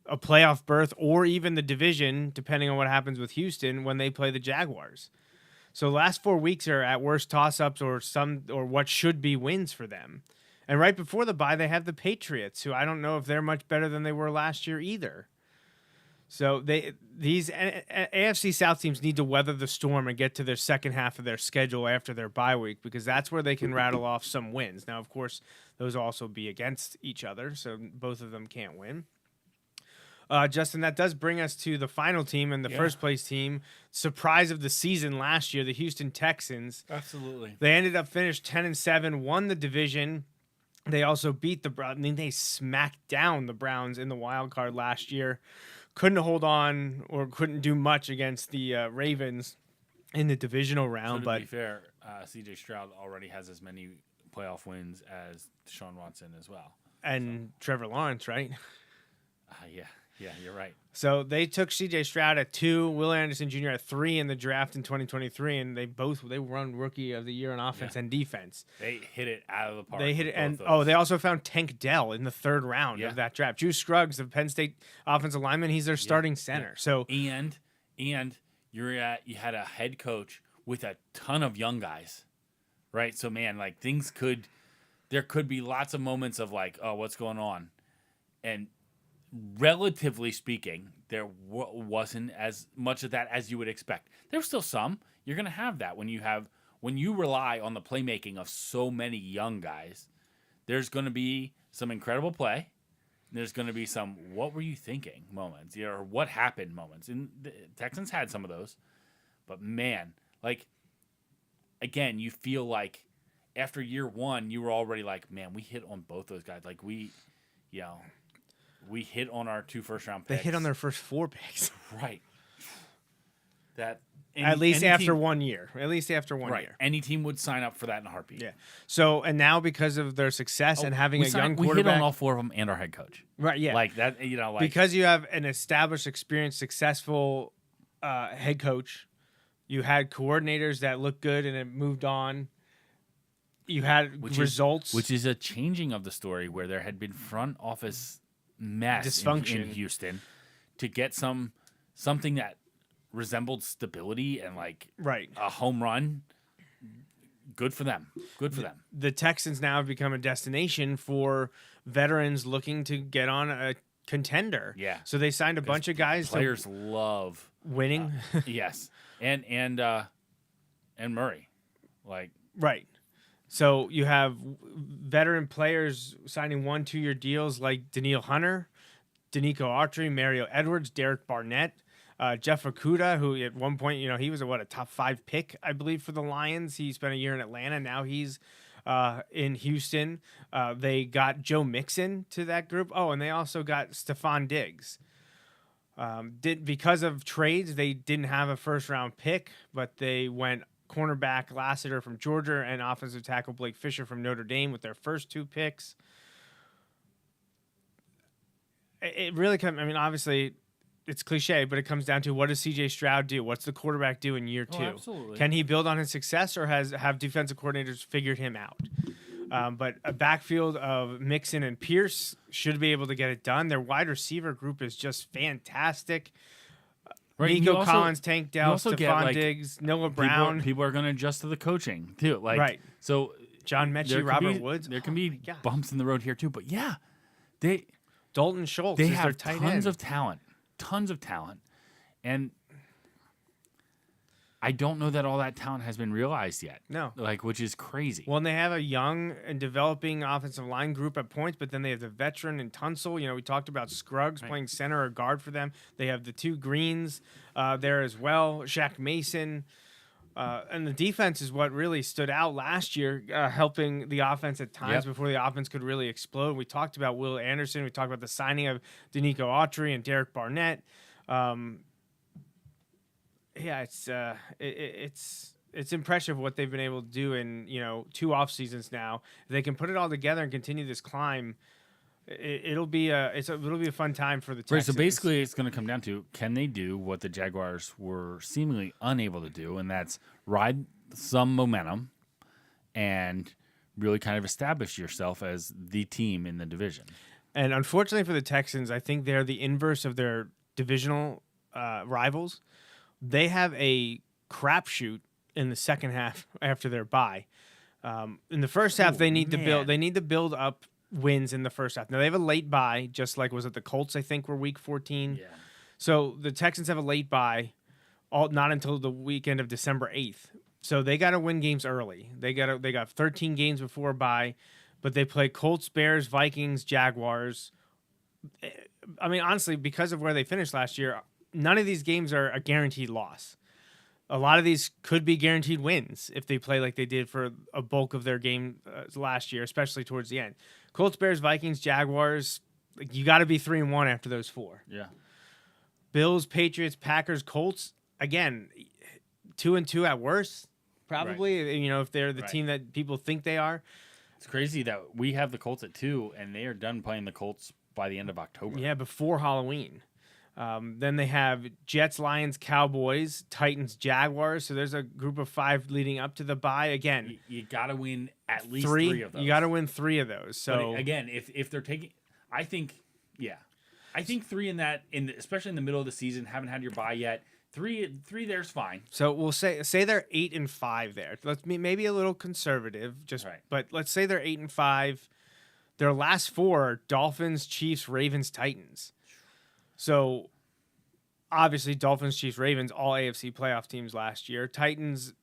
a playoff berth or even the division, depending on what happens with Houston when they play the Jaguars. So last 4 weeks are at worst toss-ups or what should be wins for them. And right before the bye, they have the Patriots, who I don't know if they're much better than they were last year either. So these AFC South teams need to weather the storm and get to their second half of their schedule after their bye week, because that's where they can rattle off some wins. Now, of course, those will also be against each other, so both of them can't win. Justin, that does bring us to the final team and the first place team. Surprise of the season last year, the Houston Texans. Absolutely. They ended up finished 10-7, won the division. They also beat the Browns. I mean, they smacked down the Browns in the wild card last year. Couldn't hold on or couldn't do much against the Ravens in the divisional round. So to be fair, C.J. Stroud already has as many playoff wins as Deshaun Watson as well. And Trevor Lawrence, right? Yeah. Yeah, you're right. So they took C.J. Stroud at 2, Will Anderson Jr. at 3 in the draft in 2023, and they won Rookie of the Year on offense and defense. They hit it out of the park. They hit with it, and both those. they also found Tank Dell in the 3rd round of that draft. Drew Scruggs, the Penn State offensive lineman, he's their starting center. So and you had a head coach with a ton of young guys, right? So man, like there could be lots of moments of like, oh, what's going on, and relatively speaking, there wasn't as much of that as you would expect. There's still some. You're going to have that when you rely on the playmaking of so many young guys. There's going to be some incredible play. There's going to be some what were you thinking moments, or what happened moments. And the Texans had some of those. But man, like again, you feel like after year 1, you were already like, man, we hit on both those guys. Like we hit on our 2 first-round picks. they hit on their first 4 picks. Right. At least any after team, 1 year. At least after one right. year. Any team would sign up for that in a heartbeat. Yeah. So, and now because of their success and having a young we hit quarterback. on all 4 of them and our head coach. Right, yeah. Like that, because you have an established, experienced, successful head coach, you had coordinators that looked good and it moved on. You had results. Which is a changing of the story where there had been front office mess dysfunction in Houston to get something that resembled stability and like a home run. Good for them. The Texans now have become a destination for veterans looking to get on a contender. Yeah. So they signed a bunch of guys. Players love winning. Yes. And Murray. Like right. So you have veteran players signing 1-2-year deals like Daniil Hunter, Danico Autry, Mario Edwards, Derek Barnett, Jeff Okudah, who at one point, he was a top 5 pick, I believe, for the Lions. He spent a year in Atlanta. Now he's in Houston. They got Joe Mixon to that group. Oh, and they also got Stephon Diggs. Because of trades, they didn't have a first-round pick, but they went cornerback Lassiter from Georgia and offensive tackle Blake Fisher from Notre Dame with their first 2 picks. It really obviously it's cliche, but it comes down to what does C.J. Stroud do? What's the quarterback do in year 2? Absolutely. Can he build on his success, or have defensive coordinators figured him out? But a backfield of Mixon and Pierce should be able to get it done. Their wide receiver group is just fantastic. Right, Nico Collins, Tank Dell, Stephon Diggs, Noah Brown. People are going to adjust to the coaching too. Right. So John Mechie, Robert Woods. There can be bumps in the road here too. But yeah, Dalton Schultz. They is have their tight tons end. Tons of talent, and I don't know that all that talent has been realized yet. No. Which is crazy. Well, and they have a young and developing offensive line group at points, but then they have the veteran in Tunsil. We talked about Scruggs playing center or guard for them. They have the 2 Greens there as well, Shaq Mason. And the defense is what really stood out last year, helping the offense at times before the offense could really explode. We talked about Will Anderson. We talked about the signing of Danico Autry and Derek Barnett. It's impressive what they've been able to do in 2 off seasons now. If they can put it all together and continue this climb, it'll be a fun time for the Texans. Right, so basically it's going to come down to, can they do what the Jaguars were seemingly unable to do, and that's ride some momentum and really kind of establish yourself as the team in the division. And unfortunately for the Texans, I think they're the inverse of their divisional rivals. They have a crapshoot in the second half after their bye. In the first half, they need to build up wins in the first half. Now they have a late bye, just like was it the Colts? I think were week 14. Yeah. So the Texans have a late bye, not until the weekend of December 8th. So they got to win games early. They got 13 games before bye, but they play Colts, Bears, Vikings, Jaguars. I mean, honestly, because of where they finished last year, none of these games are a guaranteed loss. A lot of these could be guaranteed wins if they play like they did for a bulk of their game last year, especially towards the end. Colts, Bears, Vikings, Jaguars, you got to be 3-1 after those 4. Yeah. Bills, Patriots, Packers, Colts, again, 2-2 at worst, probably, right. If they're the team that people think they are. It's crazy that we have the Colts at 2, and they are done playing the Colts by the end of October. Yeah, before Halloween. Then they have Jets, Lions, Cowboys, Titans, Jaguars. So there's a group of 5 leading up to the bye. Again, You got to win at least 3 of those. You got to win 3 of those. So but again, if they're taking, I think 3 in that, especially in the middle of the season, haven't had your bye yet. 3 there's fine. So we'll say they're 8-5 there. Let's maybe a little conservative, but let's say they're 8-5. Their last 4 are Dolphins, Chiefs, Ravens, Titans. So obviously Dolphins, Chiefs, Ravens, all AFC playoff teams last year. Titans,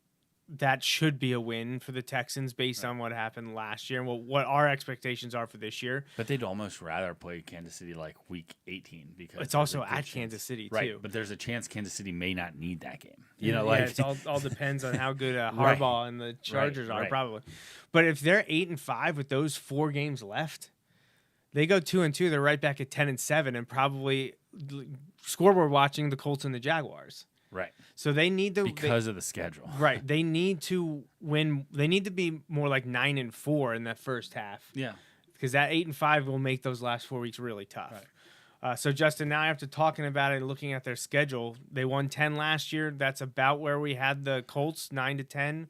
that should be a win for the Texans based on what happened last year and what our expectations are for this year. But they'd almost rather play Kansas City like week 18 because it's also at Kansas City too. Right, but there's a chance Kansas City may not need that game. It all depends on how good Harbaugh and the Chargers are probably. But if they're 8-5 with those 4 games left, they go 2-2. They're right back at 10-7 and probably scoreboard watching the Colts and the Jaguars. Right. So they need to because of the schedule. Right. They need to win. They need to be more like 9-4 in that first half. Yeah. Because that 8-5 will make those last 4 weeks really tough. Right. So Justin, now after talking about it and looking at their schedule, they won 10 last year. That's about where we had the Colts, 9-10.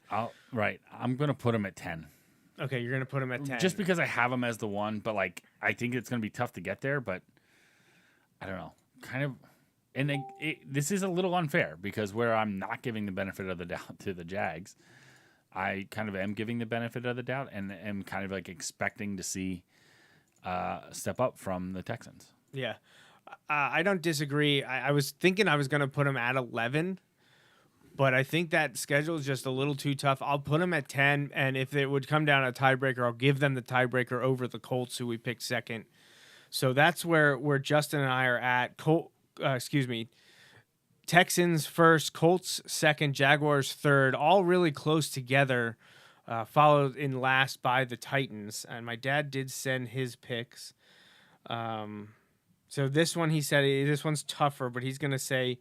Right. I'm gonna put them at 10. Okay, you're gonna put them at 10. Just because I have them as the 1, but I think it's gonna be tough to get there. But I don't know. Kind of. And this is a little unfair because where I'm not giving the benefit of the doubt to the Jags, I kind of am giving the benefit of the doubt and am kind of expecting to see a step up from the Texans. Yeah. I don't disagree. I was thinking I was going to put them at 11, but I think that schedule is just a little too tough. I'll put them at 10, and if it would come down to a tiebreaker, I'll give them the tiebreaker over the Colts, who we picked second. So that's where Justin and I are at. Texans first, Colts second, Jaguars third, all really close together, followed in last by the Titans. And my dad did send his picks. So this one, he said, this one's tougher, but he's going to say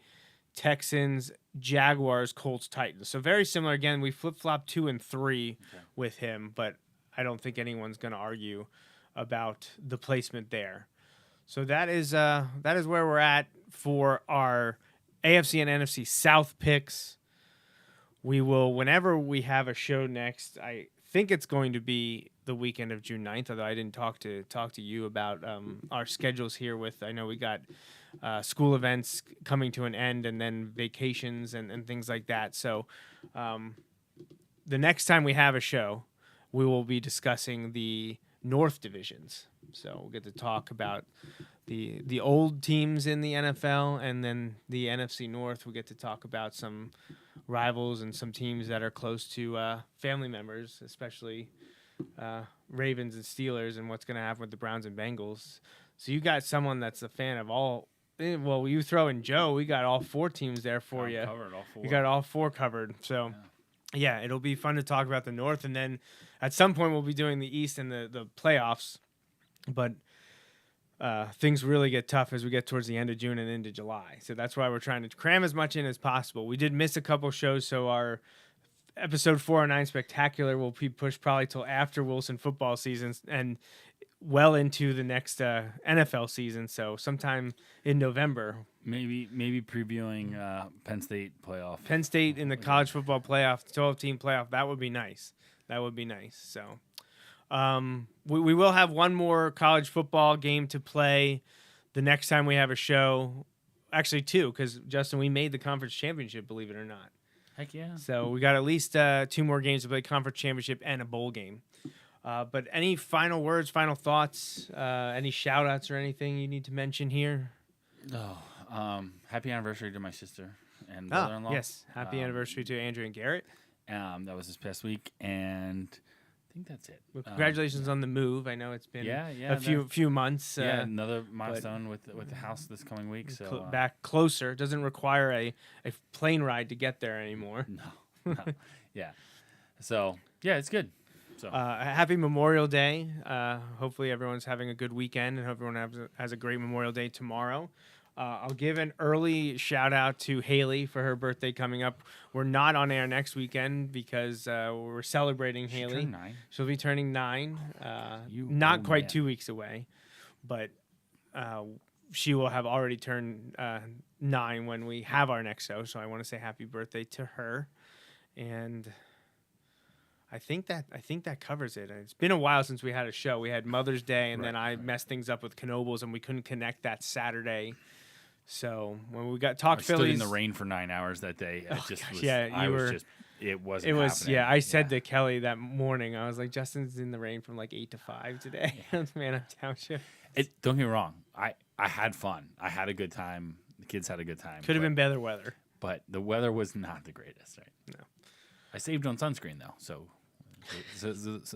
Texans, Jaguars, Colts, Titans. So very similar. Again, we flip-flopped 2 and 3 with him, but I don't think anyone's going to argue about the placement there. So that is where we're at for our AFC and NFC South picks. We will, whenever we have a show next, I think it's going to be the weekend of June 9th, although I didn't talk to you about our schedules here with, I know we got school events coming to an end and then vacations and things like that. So the next time we have a show, we will be discussing the North divisions. So we'll get to talk about the old teams in the NFL, and then the NFC North. We'll get to talk about some rivals and some teams that are close to family members, especially Ravens and Steelers, and what's going to happen with the Browns and Bengals. So you got someone that's a fan of all. Well, you throw in Joe, we got all 4 teams there for you. Covered all 4. You got all 4 covered. So. Yeah, it'll be fun to talk about the North, and then at some point we'll be doing the East and the playoffs. But things really get tough as we get towards the end of June and into July. So that's why we're trying to cram as much in as possible. We did miss a couple shows, so our episode 409 Spectacular will be pushed probably till after Wilson football season and well into the next NFL season. So sometime in November. Maybe previewing Penn State playoff. Penn State in the college football playoff, 12-team playoff. That would be nice. So we will have one more college football game to play the next time we have a show. Actually, 2, because, Justin, we made the conference championship, believe it or not. Heck yeah. So we got at least 2 more games to play, conference championship and a bowl game. But any final words, final thoughts, any shout-outs or anything you need to mention here? Happy anniversary to my sister and brother-in-law. Yes, happy anniversary to Andrew and Garrett. That was this past week, and I think that's it. Well, congratulations on the move. I know it's been a few months. Another milestone with the house this coming week. So back closer. Doesn't require a plane ride to get there anymore. No. Yeah. So it's good. So happy Memorial Day. Hopefully everyone's having a good weekend, and hope everyone has a great Memorial Day tomorrow. I'll give an early shout out to Haley for her birthday coming up. We're not on air next weekend because we're celebrating Haley. Turned 9. She'll be turning 9. You not old quite man. 2 weeks away, but she will have already turned 9 when we have our next show. So I want to say happy birthday to her. And I think that covers it. It's been a while since we had a show. We had Mother's Day, and then I messed things up with Knoebels, and we couldn't connect that Saturday. So when we got Talk I Phillies, stood in the rain for 9 hours that day. It wasn't. It was happening. I said to Kelly that morning, I was like, Justin's in the rain from like 8 to 5 today. Man, Township. Don't get me wrong. I had fun. I had a good time. The kids had a good time. Could have been better weather, but the weather was not the greatest. Right? No. I saved on sunscreen though, so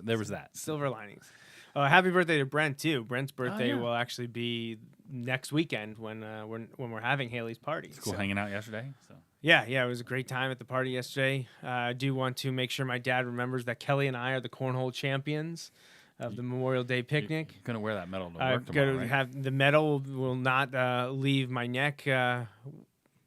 there was that. Silver linings. Happy birthday to Brent too. Brent's birthday yeah. will actually be next weekend when we're having Haley's party. It's cool hanging out yesterday. So yeah, it was a great time at the party yesterday. I do want to make sure my dad remembers that Kelly and I are the cornhole champions of the Memorial Day picnic. You're gonna wear that medal to work tomorrow, Gonna right? have the medal will not leave my neck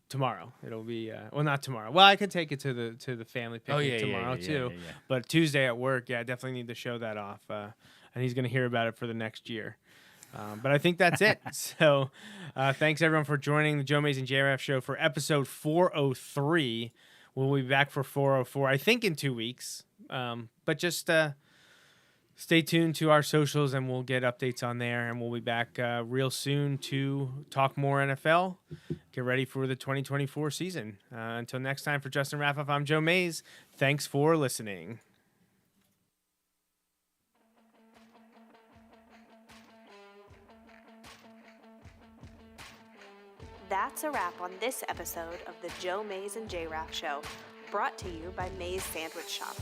tomorrow. It'll be not tomorrow. Well, I could take it to the family picnic tomorrow too. Yeah. But Tuesday at work, I definitely need to show that off. And he's going to hear about it for the next year. But I think that's it. So thanks, everyone, for joining the Joe Mays and J-Raff show for episode 403. We'll be back for 404, I think, in 2 weeks. But just stay tuned to our socials, and we'll get updates on there. And we'll be back real soon to talk more NFL. Get ready for the 2024 season. Until next time, for Justin Raffoff, I'm Joe Mays. Thanks for listening. That's a wrap on this episode of the Joe Mays and J-Raff Show, brought to you by Mays Sandwich Shop.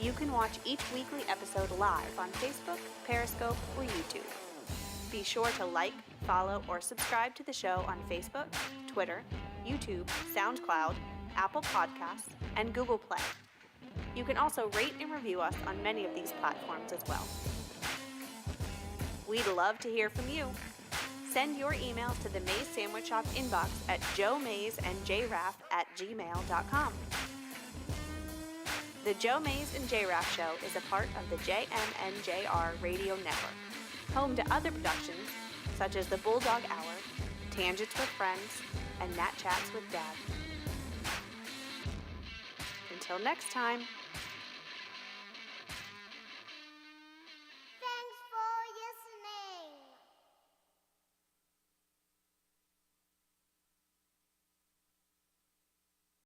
You can watch each weekly episode live on Facebook, Periscope, or YouTube. Be sure to like, follow, or subscribe to the show on Facebook, Twitter, YouTube, SoundCloud, Apple Podcasts, and Google Play. You can also rate and review us on many of these platforms as well. We'd love to hear from you. Send your emails to the Mays Sandwich Shop inbox at joemaysandjraff@gmail.com. The Joe Mays and J-Raff Show is a part of the JMNJR Radio Network, home to other productions such as The Bulldog Hour, Tangents with Friends, and Nat Chats with Dad. Until next time.